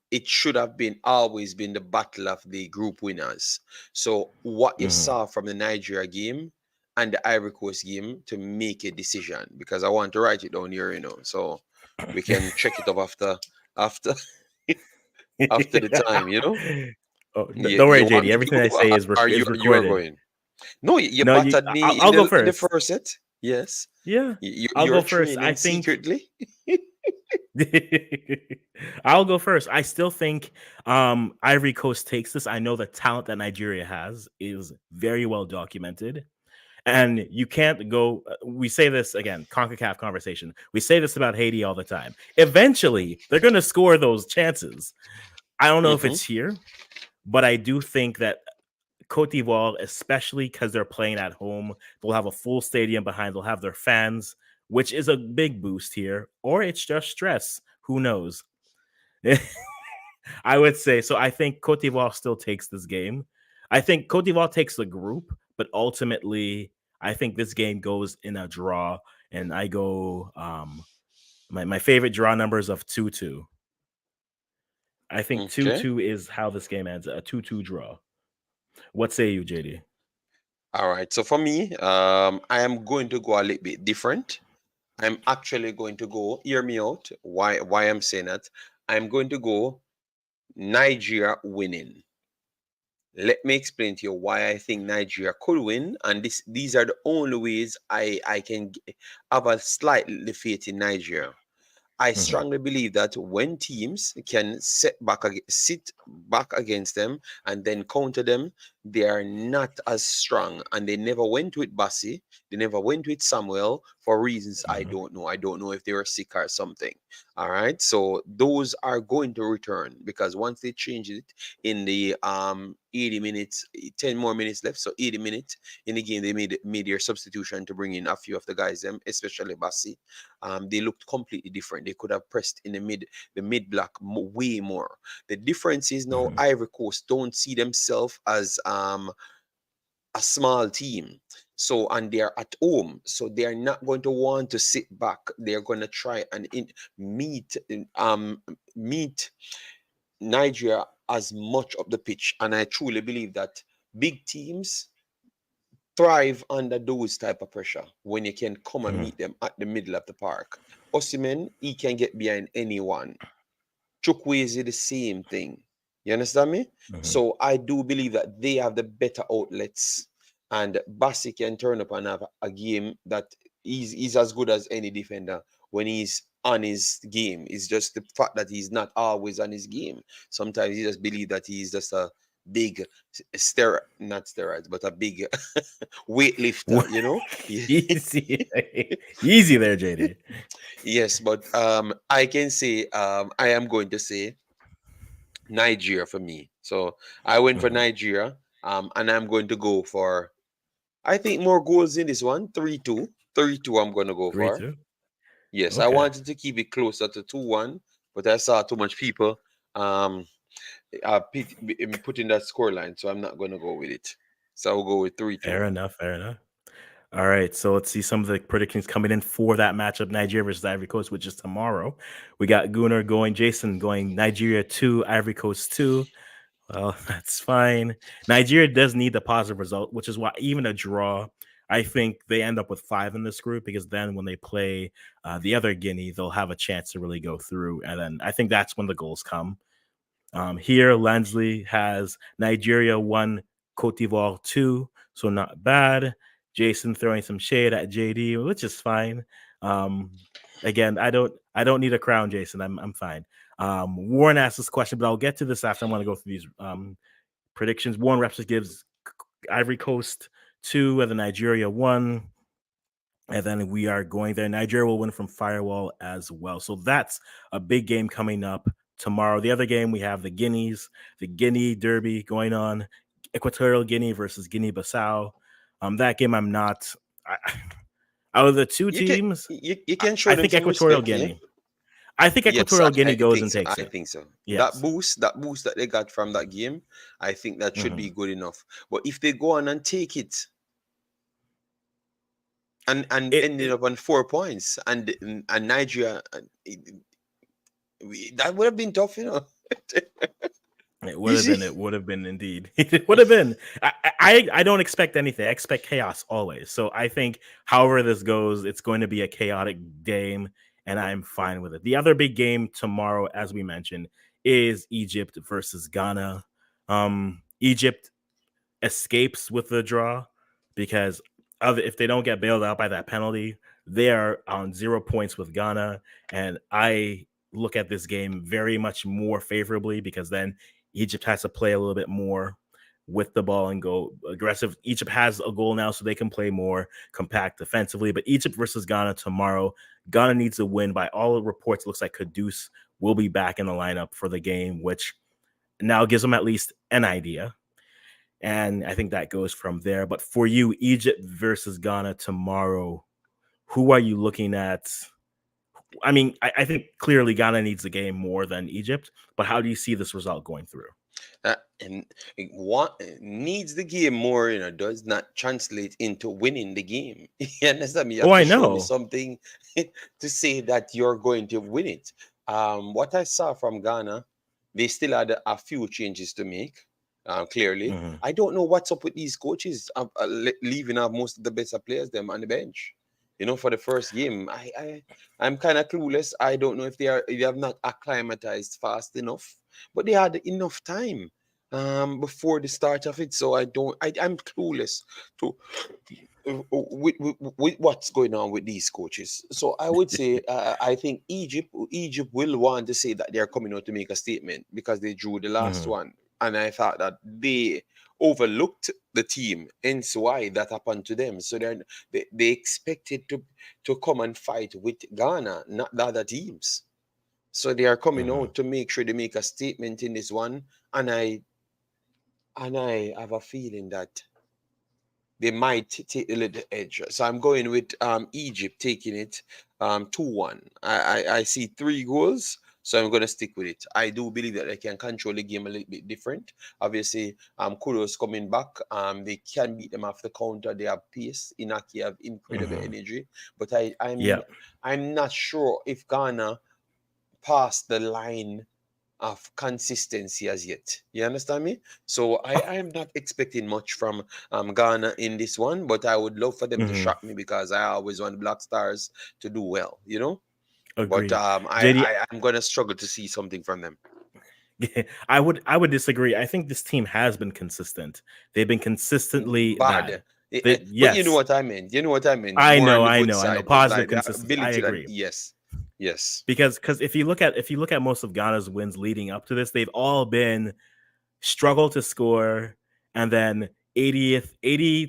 Speaker 2: it should have been always been the battle of the group winners. So what you
Speaker 1: mhm.
Speaker 2: saw from the Nigeria game and the Ivory Coast game to make a decision, because I want to write it down here, so we can check it up after after the time.
Speaker 1: Oh,
Speaker 2: You,
Speaker 1: don't worry,
Speaker 2: you want
Speaker 1: JD.
Speaker 2: me to
Speaker 1: Everything
Speaker 2: go?
Speaker 1: I say
Speaker 2: Are
Speaker 1: is
Speaker 2: you are
Speaker 1: recorded.
Speaker 2: going? No, you
Speaker 1: No,
Speaker 2: battered me
Speaker 1: I'll go
Speaker 2: in the
Speaker 1: first.
Speaker 2: first set. Yes,
Speaker 1: Yeah, I'll
Speaker 2: you're
Speaker 1: go first. I
Speaker 2: training
Speaker 1: think
Speaker 2: secretly.
Speaker 1: I'll go first. I still think Ivory Coast takes this. I know the talent that Nigeria has is very well documented. And you can't go. We say this again, CONCACAF conversation. We say this about Haiti all the time. Eventually, they're going to score those chances. I don't know if
Speaker 2: Hmm.
Speaker 1: it's here, but I do think that Cote d'Ivoire, especially because they're playing at home, they'll have a full stadium behind. They'll have their fans, which is a big boost here. Or it's just stress. Who knows? I would say so. I think Cote d'Ivoire still takes this game. I think Cote d'Ivoire takes the group, but ultimately, I think this game goes in a draw, and I go my favorite draw numbers of 2-2. I think two
Speaker 2: Okay.
Speaker 1: two is how this game ends, a 2-2 draw. What say you, JD?
Speaker 2: All right. So for me, I am going to go a little bit different. I'm actually going to go, hear me out. Why I'm saying that? I'm going to go Nigeria winning. Let me explain to you why I think Nigeria could win, and these are the only ways I can have a slight faith in Nigeria. I
Speaker 1: Mhm,
Speaker 2: strongly believe that when teams can sit back against them and then counter them, they are not as strong. And they never went with Bassi. They never went with Samuel for reasons I
Speaker 1: mhm,
Speaker 2: don't know. I don't know if they were sick or something. All right. So those are going to return because once they change it in the 80 minutes, 10 more minutes left. So 80 minutes in the game, they made their substitution to bring in a few of the guys, them, especially Bassi. They looked completely different. They could have pressed in the mid block way more. The difference is now
Speaker 1: mhm,
Speaker 2: Ivory Coast don't see themselves as a small team. So and they're at home, so they're not going to want to sit back. They're going to try and meet meet Nigeria as much up the pitch. And I truly believe that big teams thrive under those type of pressure when you can come and
Speaker 1: mhm,
Speaker 2: meet them at the middle of the park. Osimhen, he can get behind anyone. Chukwueze, the same thing. You understand me?
Speaker 1: mhm.
Speaker 2: So I do believe that they have the better outlets, and Bassi can turn up and have a game that he's as good as any defender when he's on his game. It's just the fact that he's not always on his game. Sometimes you just believe that he's just a big not steroids, but a big weightlifter. You know?
Speaker 1: Easy, easy there, JD.
Speaker 2: Yes, but I can say I am going to say Nigeria for me. So I went for
Speaker 1: Mhm.
Speaker 2: Nigeria, and I'm going to go for, I think, more goals in this one, 3-2. 3-2 I'm going to go
Speaker 1: Three
Speaker 2: for.
Speaker 1: two.
Speaker 2: Yes, I
Speaker 1: Okay,
Speaker 2: wanted to keep it closer to 2-1, but I saw too much people um putting that score line, so I'm not going to go with it. So I'll go with 3-2.
Speaker 1: fair enough. Fair enough. All right, so let's see some of the predictions coming in for that matchup: Nigeria versus Ivory Coast, which is tomorrow. We got Gunnar going, Jason going, Nigeria 2, Ivory Coast 2. Well, that's fine. Nigeria does need the positive result, which is why even a draw, I think they end up with 5 in this group because then when they play the other Guinea, they'll have a chance to really go through, and then I think that's when the goals come. Here, Lansley has Nigeria 1, Cote d'Ivoire 2, so not bad. Jason throwing some shade at JD, which is fine. Um, again, I don't need a crown, Jason. I'm fine. Warren asked this question, but I'll get to this after. I want to go through these predictions. Warren Reps gives Ivory Coast 2 and the Nigeria 1. And then we are going there. Nigeria will win from Firewall as well. So that's a big game coming up tomorrow. The other game, we have the Guineas, the Guinea Derby going on, Equatorial Guinea versus Guinea Bissau. That game, I'm not. I, out of the two
Speaker 2: You can
Speaker 1: teams,
Speaker 2: you can show
Speaker 1: I
Speaker 2: them
Speaker 1: think
Speaker 2: some
Speaker 1: Equatorial
Speaker 2: respect, yeah.
Speaker 1: Guinea. I think
Speaker 2: Yes,
Speaker 1: Equatorial Guinea
Speaker 2: I
Speaker 1: goes
Speaker 2: think
Speaker 1: and
Speaker 2: so.
Speaker 1: takes
Speaker 2: I
Speaker 1: it.
Speaker 2: think so.
Speaker 1: Yes.
Speaker 2: That boost that they got from that game, I think that should
Speaker 1: Hmm.
Speaker 2: be good enough. But if they go on and take it and
Speaker 1: It,
Speaker 2: ended
Speaker 1: it
Speaker 2: up on 4 points, and Nigeria, that would have been tough, you know.
Speaker 1: It would
Speaker 2: You
Speaker 1: have been.
Speaker 2: see?
Speaker 1: It would have been indeed. It would have been. I don't expect anything. I expect chaos always. So I think, however this goes, it's going to be a chaotic game, and I'm fine with it. The other big game tomorrow, as we mentioned, is Egypt versus Ghana. Egypt escapes with the draw because if they don't get bailed out by that penalty, they are on 0 points with Ghana. And I look at this game very much more favorably because then Egypt has to play a little bit more with the ball and go aggressive. Egypt has a goal now, so they can play more compact defensively. But Egypt versus Ghana tomorrow, Ghana needs a win. By all reports, it looks like Kudus will be back in the lineup for the game, which now gives them at least an idea, and I think that goes from there. But for you, Egypt versus Ghana tomorrow, who are you looking at? I mean, I think clearly Ghana needs the game more than Egypt, but how do you see this result going through?
Speaker 2: And it needs the game more, does not translate into winning the game. You understand me? You
Speaker 1: Oh,
Speaker 2: have to
Speaker 1: I
Speaker 2: show me
Speaker 1: know.
Speaker 2: something to say that you're going to win it. What I saw from Ghana, they still had a few changes to make. Clearly,
Speaker 1: Hmm.
Speaker 2: I don't know what's up with these coaches leaving out most of the better players them on the bench. For the first game, I'm kind of clueless. I don't know if they have not acclimatized fast enough, but they had enough time before the start of it. So I'm clueless to with what's going on with these coaches. So I would say I think Egypt will want to say that they're coming out to make a statement because they drew the last
Speaker 1: Hmm.
Speaker 2: one, and I thought that they overlooked the team, hence why that happened to them. So they expected to come and fight with Ghana, not the other teams. So they are coming
Speaker 1: Hmm.
Speaker 2: out to make sure they make a statement in this one, and I have a feeling that they might take a little edge. So I'm going with Egypt taking it 2-1. I see 3 goals, so I'm going to stick with it. I do believe that they can control the game a little bit different. Obviously, Kudos coming back. They can beat them off the counter. They have pace. Inaki have incredible
Speaker 1: Hmm.
Speaker 2: energy, but I
Speaker 1: Yeah,
Speaker 2: I'm not sure if Ghana passed the line of consistency as yet. You understand me? So I am not expecting much from Ghana in this one, but I would love for them to
Speaker 1: hmm,
Speaker 2: shock me because I always want Black Stars to do well. But
Speaker 1: agreed.
Speaker 2: I,
Speaker 1: JD,
Speaker 2: I I'm gonna struggle to see something from them.
Speaker 1: I would disagree. I think this team has been consistent. They've been consistently
Speaker 2: Bad.
Speaker 1: bad. That
Speaker 2: But you know
Speaker 1: yes,
Speaker 2: what I meant. You know what I meant.
Speaker 1: I
Speaker 2: More on
Speaker 1: know,
Speaker 2: the
Speaker 1: I
Speaker 2: good
Speaker 1: know, I know.
Speaker 2: side, but
Speaker 1: Positive
Speaker 2: like the
Speaker 1: consistency. I
Speaker 2: ability that
Speaker 1: agree.
Speaker 2: yes, yes.
Speaker 1: Because if you look at most of Ghana's wins leading up to this, they've all been struggle to score, and then 80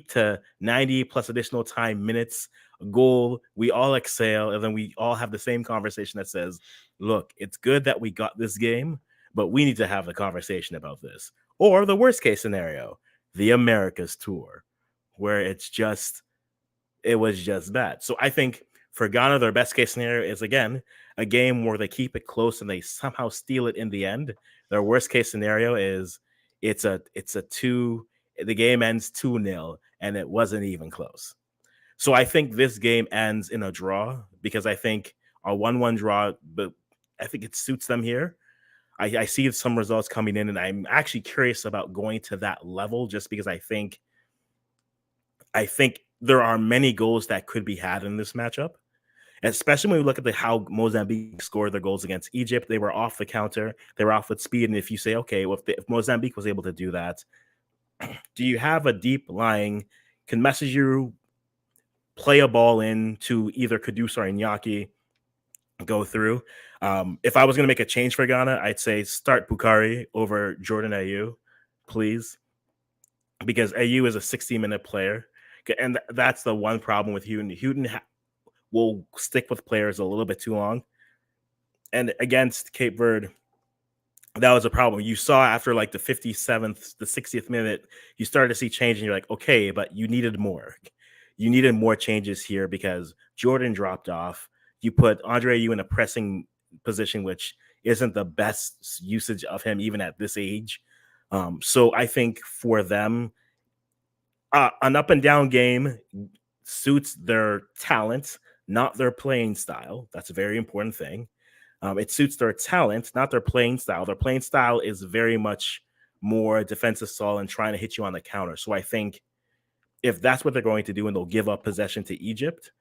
Speaker 1: to 90 plus additional time minutes, a goal. We all exhale, and then we all have the same conversation that says, "Look, it's good that we got this game, but we need to have a conversation about this." Or the worst case scenario, the Americas tour, where it was just bad. So I think for Ghana, their best case scenario is again a game where they keep it close and they somehow steal it in the end. Their worst case scenario is it's a two. The game ends 2-0 and it wasn't even close. So I think this game ends in a draw because I think a 1-1 draw, but I think it suits them here. I see some results coming in, and I'm actually curious about going to that level just because I think there are many goals that could be had in this matchup, especially when we look at how Mozambique scored their goals against Egypt. They were off the counter, they were off with speed. And if you say, okay, well, if Mozambique was able to do that, do you have a deep lying, can message you, play a ball in to either Kudus or Iñaki, go through? If I was going to make a change for Ghana, I'd say start Bukari over Jordan Ayew, please, because Ayew is a 60-minute player. And that's the one problem with Houghton. Will stick with players a little bit too long. And against Cape Verde, that was a problem. You saw after like the 57th, the 60th minute, you started to see change, and you're like, okay, but you needed more. You needed more changes here because Jordan dropped off. You put Andre Ayew in a pressing position, which isn't the best usage of him even at this age. So I think for them, an up and down game suits their talent, not their playing style. That's a very important thing. It suits their talent, not their playing style. Their playing style is very much more defensive style and trying to hit you on the counter. So I think if that's what they're going to do and they'll give up possession to Egypt,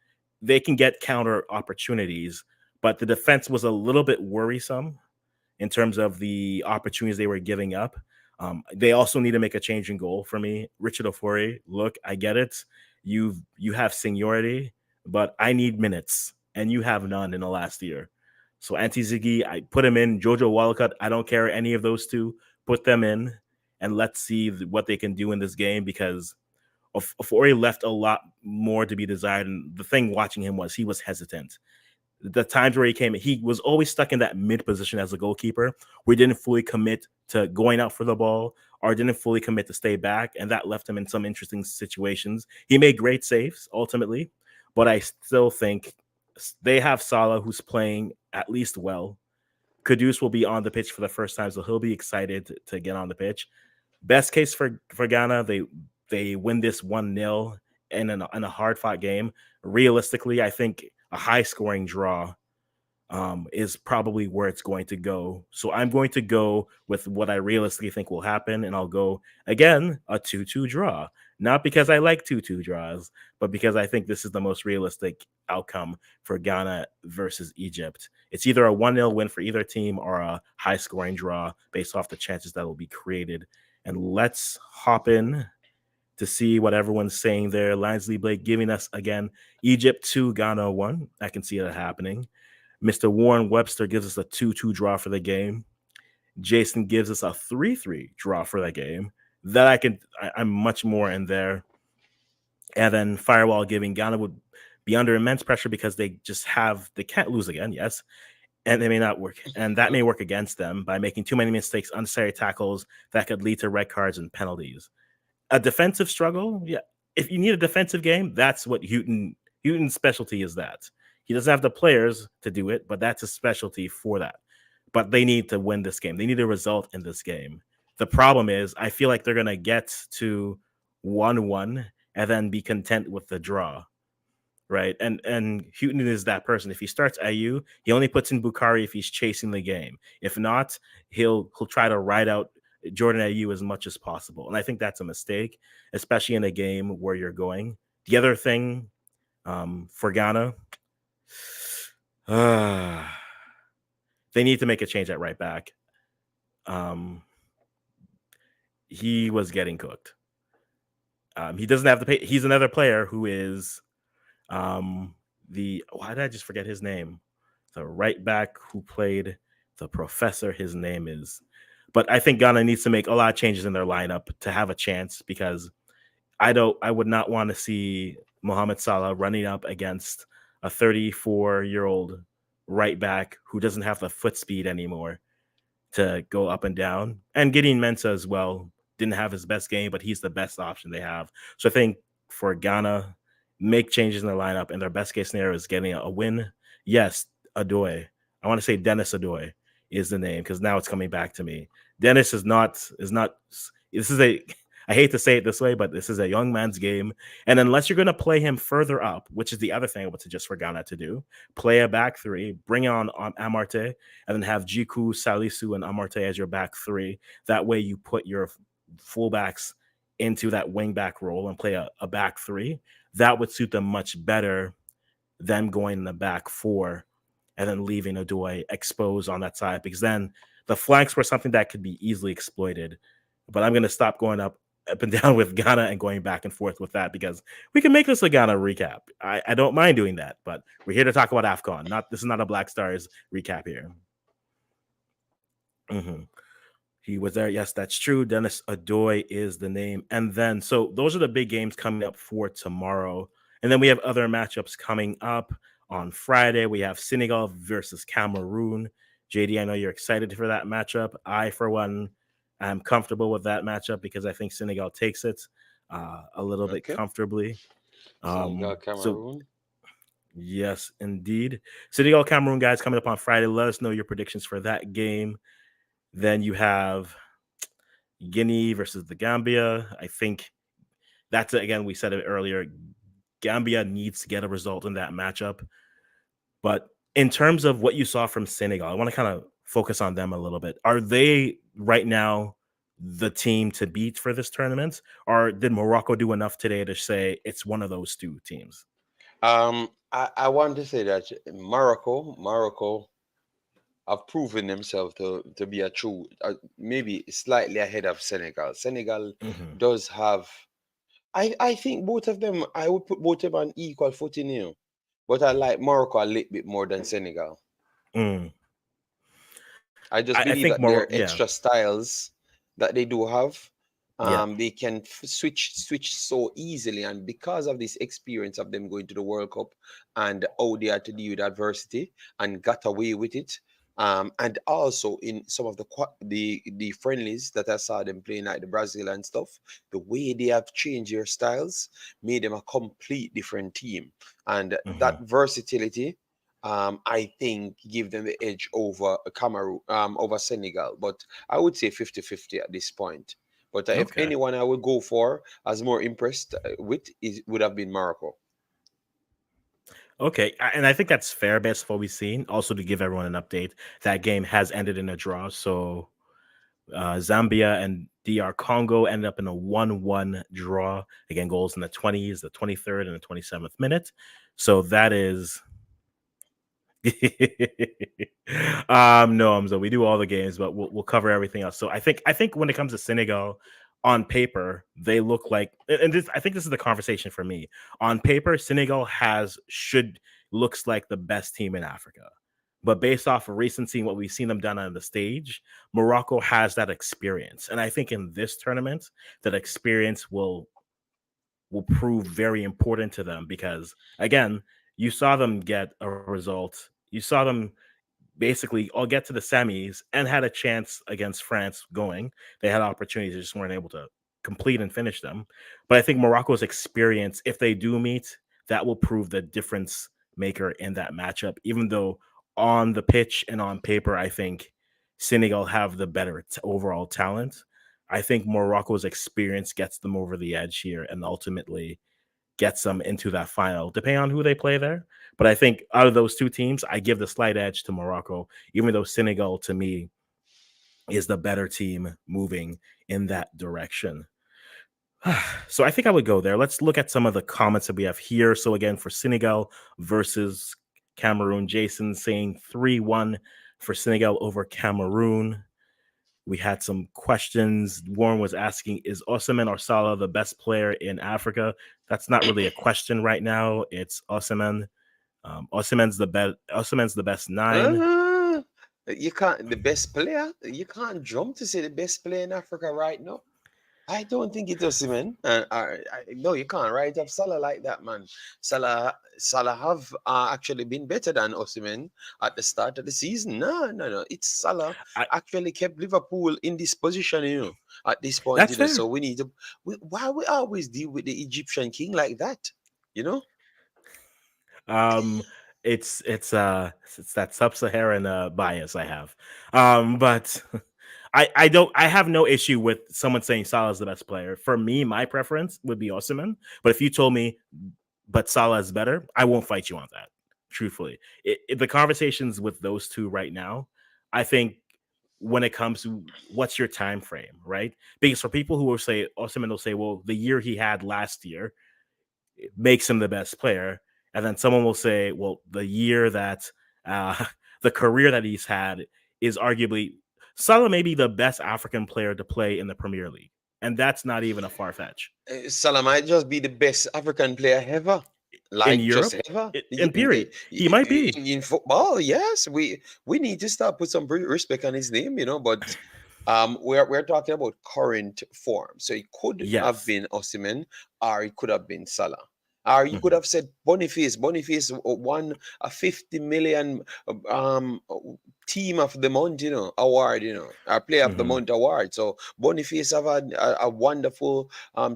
Speaker 1: they can get counter opportunities. But the defense was a little bit worrisome in terms of the opportunities they were giving up. They also need to make a change in goal for me. Richard Ofori, look, I get it. You have seniority, but I need minutes, and you have none in the last year. So Anti Ziggy, I put him in. Jojo Walcott, I don't care any of those two. Put them in, and let's see what they can do in this game because Ofori left a lot more to be desired. And the thing watching him was he was hesitant. The times where he was always stuck in that mid position as a goalkeeper. We didn't fully commit to going out for the ball or didn't fully commit to stay back, and that left him in some interesting situations. He made great saves ultimately, but I still think they have Salah who's playing at least well. Kudus will be on the pitch for the first time, so he'll be excited to get on the pitch. Best case for Ghana, they win this 1-0 in a hard fought game. Realistically, I think a high scoring draw is probably where it's going to go. So I'm going to go with what I realistically think will happen, and I'll go again a 2-2 draw. Not because I like 2-2 draws, but because I think this is the most realistic outcome for Ghana versus Egypt. It's either a 1-0 win for either team or a high scoring draw based off the chances that will be created. And let's hop in to see what everyone's saying there. Linsley Blake giving us again Egypt 2, Ghana 1. I can see it happening. Mr. Warren Webster gives us a 2-2 draw for the game. Jason gives us a 3-3 draw for the game. That I'm much more in there. And then Firewall giving Ghana would be under immense pressure because they can't lose again, yes. And they may not work. And that may work against them by making too many mistakes, unnecessary tackles that could lead to red cards and penalties. A defensive struggle, yeah. If you need a defensive game, that's what Houghton's specialty is. That he doesn't have the players to do it, but that's a specialty for that. But they need to win this game. They need a result in this game. The problem is, I feel like they're gonna get to 1-1 and then be content with the draw, right? And Houghton is that person. If he starts IU, he only puts in Bukhari if he's chasing the game. If not, he'll try to ride out Jordan Ayew as much as possible. And I think that's a mistake, especially in a game where you're going. The other thing for Ghana, they need to make a change at right back. He was getting cooked. He doesn't have the pay. He's another player who is why did I just forget his name? The right back who played the professor, his name is. But I think Ghana needs to make a lot of changes in their lineup to have a chance, because I would not want to see Mohamed Salah running up against a 34-year-old right back who doesn't have the foot speed anymore to go up and down. And Gideon Mensah as well didn't have his best game, but he's the best option they have. So I think for Ghana, make changes in their lineup, and their best case scenario is getting a win. Yes, Adoy. I want to say Dennis Adoy is the name, because now it's coming back to me. Dennis is not. This is a. I hate to say it this way, but this is a young man's game. And unless you're going to play him further up, which is the other thing I would suggest for Ghana to do, play a back three, bring on Amarte, and then have Jiku, Salisu, and Amarte as your back three. That way you put your fullbacks into that wing back role and play a back three. That would suit them much better than going in the back four and then leaving Adoy exposed on that side, because then the flanks were something that could be easily exploited. But I'm going to stop going up and down with Ghana and going back and forth with that, because we can make this a Ghana recap. I don't mind doing that, but we're here to talk about AFCON. This is not a Black Stars recap here. Mm-hmm. He was there. Yes, that's true. Dennis Adoy is the name. And then, so those are the big games coming up for tomorrow. And then we have other matchups coming up on Friday. We have Senegal versus Cameroon. JD, I know you're excited for that matchup. I, for one, am comfortable with that matchup because I think Senegal takes it a little bit comfortably.
Speaker 2: Senegal,
Speaker 1: So,
Speaker 2: Cameroon.
Speaker 1: yes, indeed. Senegal, Cameroon, guys, coming up on Friday. Let us know your predictions for that game. Then you have Guinea versus the Gambia. I think that's, again, we said it earlier. Gambia needs to get a result in that matchup. But in terms of what you saw from Senegal, I want to kind of focus on them a little bit. Are they right now the team to beat for this tournament? Or did Morocco do enough today to say it's one of those two teams?
Speaker 2: I want to say that Morocco have proven themselves to be a true, maybe slightly ahead of Senegal. Senegal
Speaker 1: Mm-hmm.
Speaker 2: does have, I think both of them, I would put both of them on equal footing here. But I like Morocco a little bit more than Senegal.
Speaker 1: Mm.
Speaker 2: I just
Speaker 1: I
Speaker 2: believe
Speaker 1: think
Speaker 2: that
Speaker 1: more,
Speaker 2: their
Speaker 1: yeah.
Speaker 2: extra styles that they do have,
Speaker 1: Yep.
Speaker 2: they can switch so easily, and because of this experience of them going to the World Cup and how they had to deal with adversity and got away with it, and also in some of the friendlies that I saw them playing, like the Brazil and stuff, the way they have changed their styles made them a complete different team, and
Speaker 1: Mm-hmm.
Speaker 2: that versatility I think give them the edge over Cameroon, over Senegal. But I would say 50-50 at this point. But if
Speaker 1: Okay.
Speaker 2: anyone I would go for as more impressed with is would have been Morocco.
Speaker 1: Okay, and I think that's fair based on what we've seen. Also, to give everyone an update, that game has ended in a draw. So Zambia and DR Congo ended up in a 1-1 draw. Again, goals in the 20s, the 23rd, and the 27th minute. So that is no, so we do all the games, but we'll cover everything else. So I think when it comes to Senegal, on paper they look like, and this I think this is the conversation for me. On paper, Senegal has should looks like the best team in Africa, but based off of recency and what we've seen them done on the stage, Morocco has that experience, and I think in this tournament that experience will prove very important to them because again, you saw them get a result. You saw them basically all get to the semis and had a chance against France going. They had opportunities, they just weren't able to complete and finish them. But I think Morocco's experience, if they do meet, that will prove the difference maker in that matchup. Even though on the pitch and on paper, I think Senegal have the better overall talent. I think Morocco's experience gets them over the edge here and ultimately gets them into that final, depending on who they play there. But I think out of those two teams, I give the slight edge to Morocco, even though Senegal to me is the better team moving in that direction. So I think I would go there. Let's look at some of the comments that we have here. So again, for Senegal versus Cameroon, Jason saying 3-1 for Senegal over Cameroon. We had some questions. Warren was asking, is Osimhen or Salah the best player in Africa? That's not really a question right now. It's Osimhen. Osimhen's the best. Osimhen's the best nine.
Speaker 2: Uh, you can't the best player. You can't jump to say the best player in Africa right now. I don't think it was man. No, you can't write up Salah like that, man. Salah have actually been better than Osimhen at the start of the season. No. It's Salah
Speaker 1: I,
Speaker 2: actually kept Liverpool in this position, at this point,
Speaker 1: that's fair.
Speaker 2: So we need to. Why we always deal with the Egyptian king like that, you know?
Speaker 1: Um, it's that sub-Saharan bias I have. But I don't I have no issue with someone saying Salah's the best player. For me, my preference would be Osimhen. But if you told me but Salah is better, I won't fight you on that. Truthfully, the conversations with those two right now, I think when it comes to what's your time frame, right? Because for people who will say Osimhen will say, well, the year he had last year makes him the best player, and then someone will say, well, the year that uh, the career that he's had is arguably Salah may be the best African player to play in the Premier League, and that's not even a far fetch
Speaker 2: Salah might just be the best African player ever,
Speaker 1: in
Speaker 2: like just
Speaker 1: Europe.
Speaker 2: ever.
Speaker 1: In period, he might be.
Speaker 2: In football, yes, we need to start put some respect on his name, But we're talking about current form, so it could have
Speaker 1: Yes.
Speaker 2: been Osimhen, or it could have been Salah. Or you could
Speaker 1: Mhm.
Speaker 2: have said Boniface. Boniface won a 50 million team of the month, award, or player of the
Speaker 1: Mhm.
Speaker 2: month award. So Boniface have had a wonderful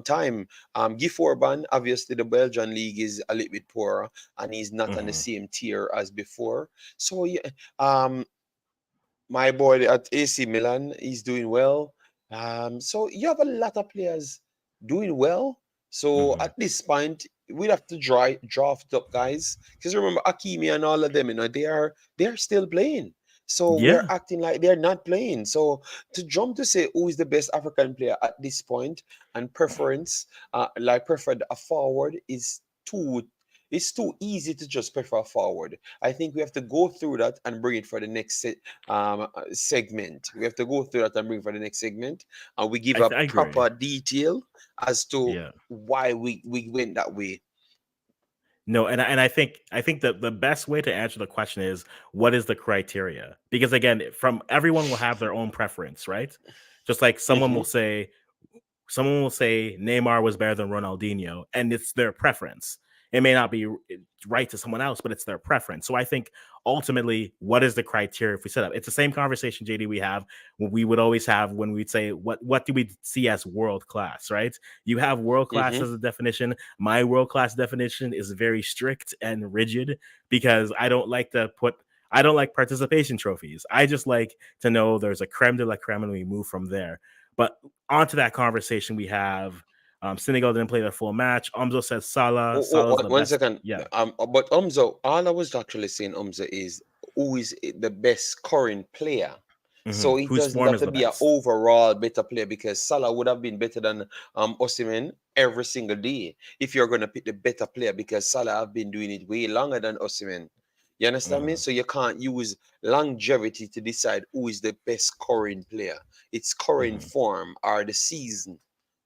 Speaker 2: time. Gift Orban, obviously the Belgian league is a little bit poorer, and he's not on the
Speaker 1: Mhm.
Speaker 2: same tier as before. So yeah, my boy at AC Milan is doing well. So you have a lot of players doing well. So
Speaker 1: Mhm.
Speaker 2: at this point, we'd have to draft up guys, because remember Akimi and all of them, they're still playing. So we're
Speaker 1: Yeah.
Speaker 2: acting like they're not playing. So to jump to say who is the best African player at this point and preference, like preferred a forward, is too. It's too easy to just prefer forward. I think we have to go through that and bring it for the next segment. We have to go through that and bring for the next segment, and we give a
Speaker 1: I agree.
Speaker 2: proper detail as to
Speaker 1: Yeah.
Speaker 2: why we went that way.
Speaker 1: No, and I think that the best way to answer the question is what is the criteria? Because again, from everyone will have their own preference, right? Just like
Speaker 2: Hmm.
Speaker 1: someone will say Neymar was better than Ronaldinho, and it's their preference. It may not be right to someone else, but it's their preference. So I think ultimately, what is the criteria if we set up? It's the same conversation, JD, we have we would always have when we'd say what do we see as world class, right? You have world class
Speaker 2: Mm-hmm.
Speaker 1: as a definition. My world class definition is very strict and rigid because I don't like participation trophies. I just like to know there's a creme de la creme and we move from there. But onto that conversation we have. Senegal didn't play their full match. Umzo says Salah. Salah's the
Speaker 2: One
Speaker 1: best.
Speaker 2: second.
Speaker 1: Yeah.
Speaker 2: But Umzo, all I was actually saying, Umzo, is who is the best current player. So it
Speaker 1: Whose
Speaker 2: doesn't
Speaker 1: form
Speaker 2: have
Speaker 1: is
Speaker 2: to
Speaker 1: the
Speaker 2: be an
Speaker 1: best?
Speaker 2: overall better player because Salah would have been better than Osimhen every single day if you're gonna pick the better player because Salah have been doing it way longer than Osimhen. You understand me?
Speaker 1: Mm-hmm.
Speaker 2: So you can't use longevity to decide who is the best current player. It's current
Speaker 1: Mm-hmm.
Speaker 2: form or the season.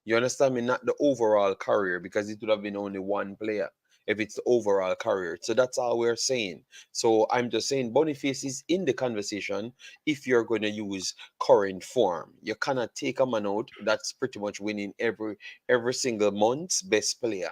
Speaker 2: You understand me? Not the overall career, because it would have been only one player if it's the overall career. So that's all we're saying. So I'm just saying Boniface is in the conversation if you're going to use current form. You cannot take a man out that's pretty much winning every single month's best player.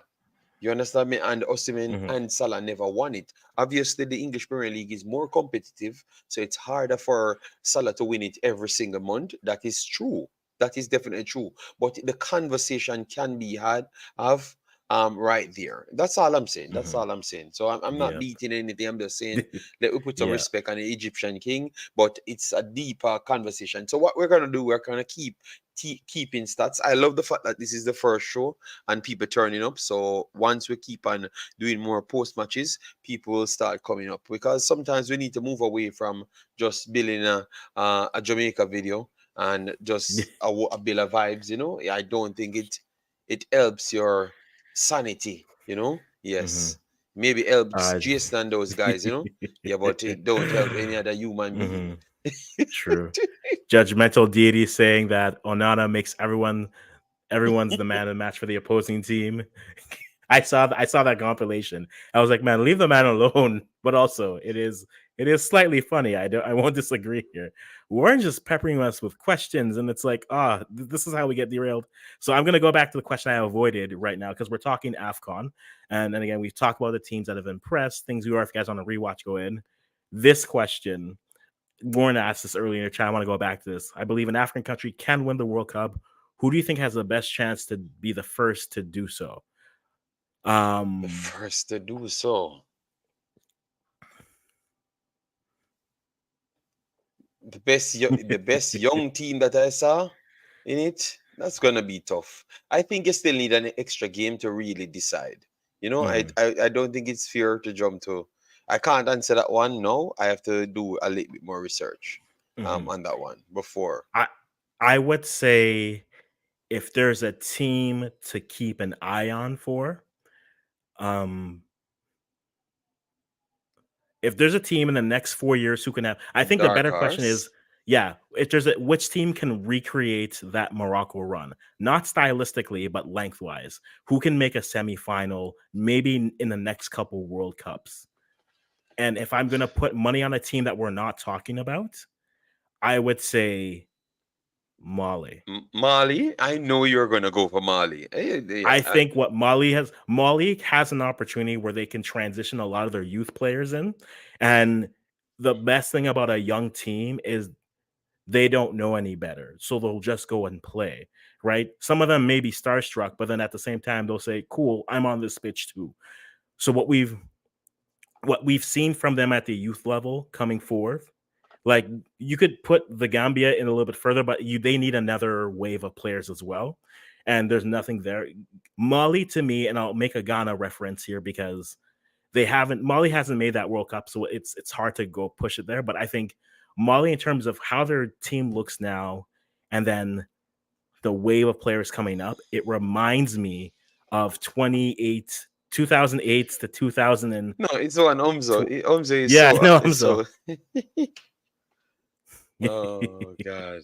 Speaker 2: You understand me? And Osimhen
Speaker 1: Mm-hmm.
Speaker 2: and Salah never won it. Obviously, the English Premier League is more competitive, so it's harder for Salah to win it every single month. That is true. That is definitely true. But the conversation can be had of right there. That's all I'm saying. That's
Speaker 1: Mm-hmm.
Speaker 2: all I'm saying. So I'm not
Speaker 1: Yep.
Speaker 2: beating anything. I'm just saying let we put some
Speaker 1: Yeah.
Speaker 2: respect on the Egyptian king, but it's a deeper conversation. So what we're gonna do, we're gonna keeping stats. I love the fact that this is the first show and people turning up. So once we keep on doing more post matches, people will start coming up because sometimes we need to move away from just building a Jamaica video and just a bill of vibes. I don't think it helps your sanity.
Speaker 1: Mm-hmm.
Speaker 2: Yes, maybe helps
Speaker 1: Uh,
Speaker 2: Jason and those guys. Yeah, but it don't help any other human
Speaker 1: mm-hmm.
Speaker 2: being.
Speaker 1: True. Judgmental deity saying that Onana makes everyone's the man of the match for the opposing team. I saw that compilation. I was like, man, leave the man alone. But also, it is slightly funny. I won't disagree here. Warren just peppering us with questions, and it's like, this is how we get derailed. So I'm gonna go back to the question I avoided right now because we're talking AFCON, and then again we've talked about the teams that have impressed. Things you are if you guys want to rewatch, go in. This question, Warren asked this earlier in the chat. I want to go back to this. I believe an African country can win the World Cup. Who do you think has the best chance to be the first to do so?
Speaker 2: The
Speaker 1: Um,
Speaker 2: first to do so. The best young team that I saw in it, that's gonna be tough. I think you still need an extra game to really decide. I
Speaker 1: mhm,
Speaker 2: I, I don't think it's fair to jump to. I can't answer that one. No, I have to do a little bit more research
Speaker 1: mhm.
Speaker 2: on that one before.
Speaker 1: I I would say if there's a team to keep an eye on for, um, if there's a team in the next 4 years who can have, I think the
Speaker 2: Dark
Speaker 1: better question
Speaker 2: horse.
Speaker 1: is, yeah, if there's which team can recreate that Morocco run, not stylistically, but lengthwise, who can make a semifinal, maybe in the next couple World Cups. And if I'm gonna put money on a team that we're not talking about, I would say Mali.
Speaker 2: Mali. I know you're gonna go for Mali.
Speaker 1: I
Speaker 2: Yeah.
Speaker 1: think what Mali has an opportunity where they can transition a lot of their youth players in. And the best thing about a young team is they don't know any better. So they'll just go and play, right? Some of them may be starstruck, but then at the same time they'll say, "Cool, I'm on this pitch too." So what we've seen from them at the youth level coming forth, like you could put the Gambia in a little bit further, but they need another wave of players as well. And there's nothing there. Mali to me, and I'll make a Ghana reference here because Mali hasn't made that World Cup, so it's hard to go push it there. But I think Mali, in terms of how their team looks now, and then the wave of players coming up, it reminds me of 2008 to 2000 and
Speaker 2: No, it's one Omzo. Omzo is
Speaker 1: yeah,
Speaker 2: so
Speaker 1: no, I'm
Speaker 2: is
Speaker 1: so.
Speaker 2: so. Oh God.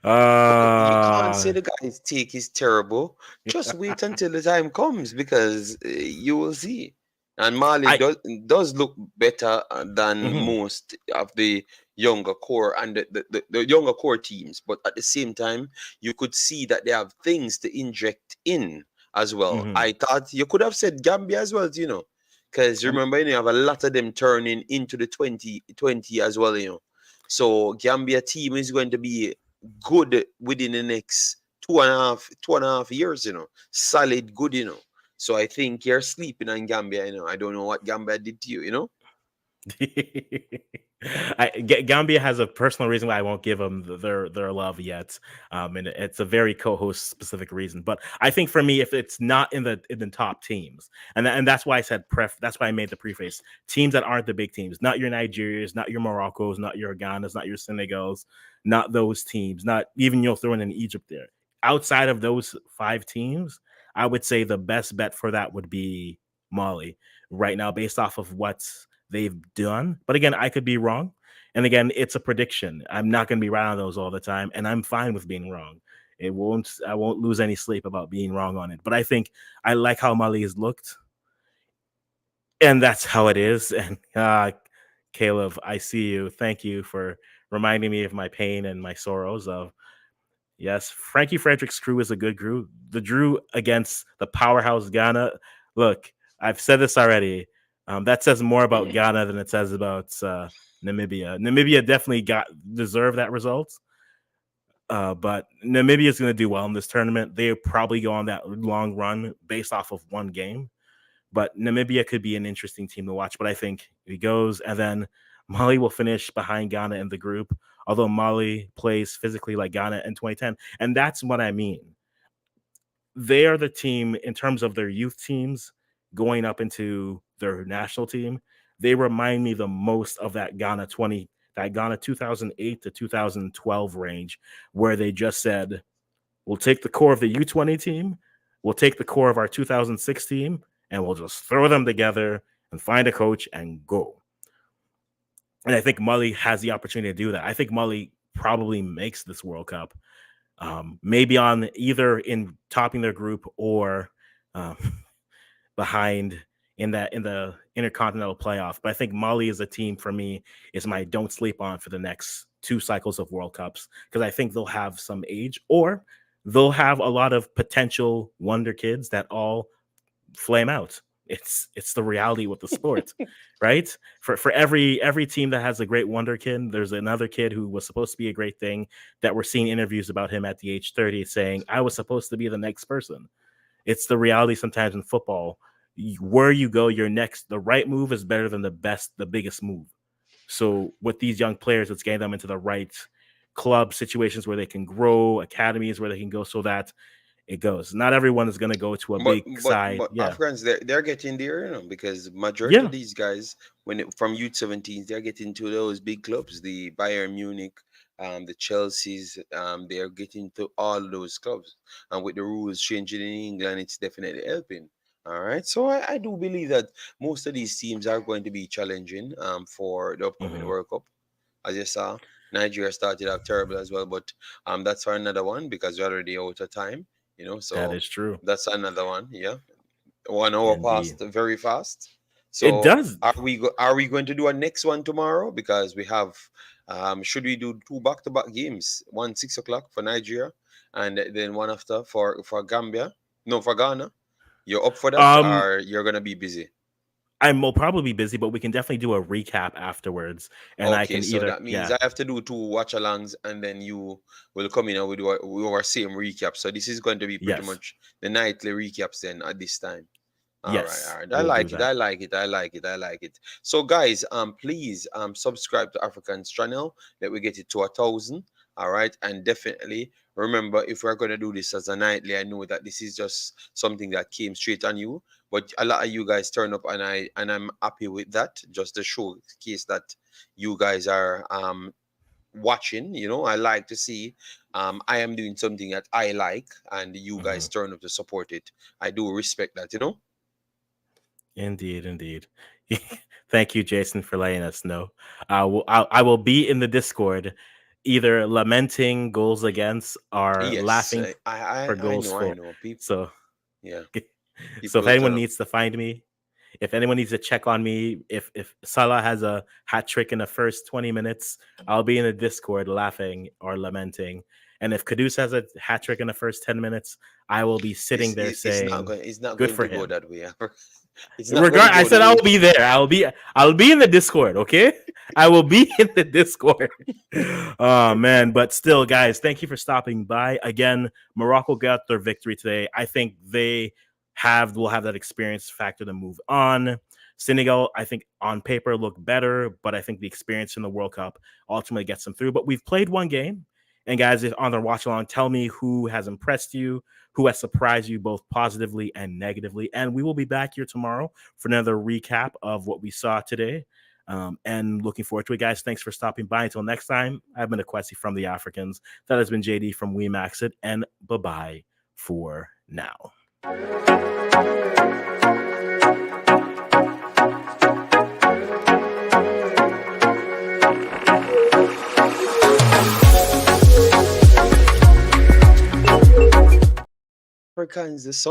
Speaker 2: But you can't say
Speaker 1: uh
Speaker 2: the guy's take is terrible. Just wait until the time comes because you will see. And Mali
Speaker 1: I
Speaker 2: does look better than
Speaker 1: mhm.
Speaker 2: most of the younger core and the younger core teams. But at the same time, you could see that they have things to inject in as well.
Speaker 1: Hmm.
Speaker 2: I thought you could have said Gambia as well, you know, because
Speaker 1: Um,
Speaker 2: remember, you have a lot of them turning into the 2020 as well, you know. So Gambia team is going to be good within the next 2.5 years, you know, solid, good, you know. So I think you're sleeping on Gambia, you know. I don't know what Gambia did to you, you know.
Speaker 1: Gambia has a personal reason why I won't give them their love yet, and it's a very co-host specific reason. But I think for me, if it's not in the top teams, and that's why I said that's why I made the preface: teams that aren't the big teams, not your Nigerias, not your Moroccos, not your Ghanas, not your Senegals, not those teams, not even you'll throw in Egypt there. Outside of those five teams, I would say the best bet for that would be Mali right now, based off of what's they've done. But again, I could be wrong. And again, it's a prediction. I'm not going to be right on those all the time, and I'm fine with being wrong. I won't lose any sleep about being wrong on it. But I think I like how Mali has looked, and that's how it is. And Caleb, I see you. Thank you for reminding me of my pain and my sorrows. Of yes, Frankie Frederick's crew is a good crew. The Drew against the powerhouse Ghana. Look, I've said this already. That says more about Ghana than it says about Namibia. Namibia definitely got deserved that result, but Namibia is going to do well in this tournament. They probably go on that long run based off of one game. But Namibia could be an interesting team to watch. But I think he goes, and then Mali will finish behind Ghana in the group. Although Mali plays physically like Ghana in 2010, and that's what I mean. They are the team in terms of their youth teams going up into their national team. They remind me the most of that Ghana 2008 to 2012 range, where they just said, "We'll take the core of the U20 team, we'll take the core of our 2006 team, and we'll just throw them together and find a coach and go." And I think Mali has the opportunity to do that. I think Mali probably makes this World Cup, maybe on either in topping their group or um, behind in the intercontinental playoff. But I think Mali is a team for me is my don't sleep on for the next two cycles of World Cups, because I think they'll have some age, or they'll have a lot of potential wonder kids that all flame out. It's the reality with the sport, right? For every team that has a great wonder kid, there's another kid who was supposed to be a great thing that we're seeing interviews about him at the age 30 saying, "I was supposed to be the next person." It's the reality sometimes in football. Where you go, your next the right move is better than the biggest move. So with these young players, it's getting them into the right club situations where they can grow, academies where they can go, so that it goes. Not everyone is going to go to a
Speaker 2: But
Speaker 1: big
Speaker 2: but
Speaker 1: side.
Speaker 2: but
Speaker 1: Yeah.
Speaker 2: Afghans, they're getting there, you know, because majority
Speaker 1: Yeah.
Speaker 2: of these guys, from youth 17s, they're getting to those big clubs, the Bayern Munich, the Chelseas, they're getting to all those clubs, and with the rules changing in England, it's definitely helping. All right, so I do believe that most of these teams are going to be challenging for the upcoming
Speaker 1: Hmm.
Speaker 2: World Cup. As you saw, Nigeria started off terrible as well, but that's for another one because we're already out of time, you know.
Speaker 1: That
Speaker 2: So
Speaker 1: is true.
Speaker 2: that's another one. Yeah, 1 hour
Speaker 1: Indeed.
Speaker 2: passed very fast.
Speaker 1: It
Speaker 2: So
Speaker 1: does.
Speaker 2: are we going to do a next one tomorrow? Because we have should we do two back-to-back games? One 6 o'clock for Nigeria, and then one after for Gambia. No, for Ghana. You're up for that,
Speaker 1: Um,
Speaker 2: or you're gonna be busy?
Speaker 1: I will probably be busy, but we can definitely do a recap afterwards, and I
Speaker 2: Okay,
Speaker 1: can
Speaker 2: so
Speaker 1: either
Speaker 2: that means
Speaker 1: yeah,
Speaker 2: I have to do two watch alongs and then you will come in and we do our same recap. So this is going to be pretty
Speaker 1: yes,
Speaker 2: much the nightly recaps then at this time. All
Speaker 1: yes,
Speaker 2: right. I
Speaker 1: we'll do
Speaker 2: like it. I
Speaker 1: that.
Speaker 2: like it. I like it. I like it. So guys, please subscribe to African's channel. Let we get it to 1,000. All right. And definitely remember, if we're gonna do this as a nightly, I know that this is just something that came straight on you. But a lot of you guys turn up and I'm happy with that. Just to show case that you guys are watching. You know, I like to see I am doing something that I like and you guys
Speaker 1: Mhm.
Speaker 2: turn up to support it. I do respect that, you know.
Speaker 1: Indeed, indeed. Thank you, Jason, for letting us know. I will be in the Discord, either lamenting goals against or
Speaker 2: Yes,
Speaker 1: laughing for
Speaker 2: I
Speaker 1: goals
Speaker 2: know, I
Speaker 1: for.
Speaker 2: know. People,
Speaker 1: So,
Speaker 2: yeah,
Speaker 1: so
Speaker 2: people
Speaker 1: if
Speaker 2: will turn
Speaker 1: anyone
Speaker 2: up.
Speaker 1: needs to find me, if anyone needs to check on me, if Salah has a hat trick in the first 20 minutes, I'll be in the Discord laughing or lamenting. And if Kudus has a hat trick in the first 10 minutes, I will be sitting there saying,
Speaker 2: it's not
Speaker 1: good
Speaker 2: going
Speaker 1: for
Speaker 2: to go
Speaker 1: him.
Speaker 2: that way. It's not going to
Speaker 1: I
Speaker 2: go
Speaker 1: said
Speaker 2: that
Speaker 1: I
Speaker 2: way.
Speaker 1: will be there. I'll be in the Discord, okay? I will be in the Discord. Oh man, but still, guys, thank you for stopping by. Again, Morocco got their victory today. I think they will have that experience factor to move on. Senegal, I think on paper look better, but I think the experience in the World Cup ultimately gets them through. But we've played one game. And guys, if on their watch along, tell me who has impressed you, who has surprised you both positively and negatively. And we will be back here tomorrow for another recap of what we saw today. And looking forward to it, guys. Thanks for stopping by. Until next time, I've been Akwesi from the Africans. That has been JD from We Max It, and bye-bye for now.
Speaker 2: Africans, the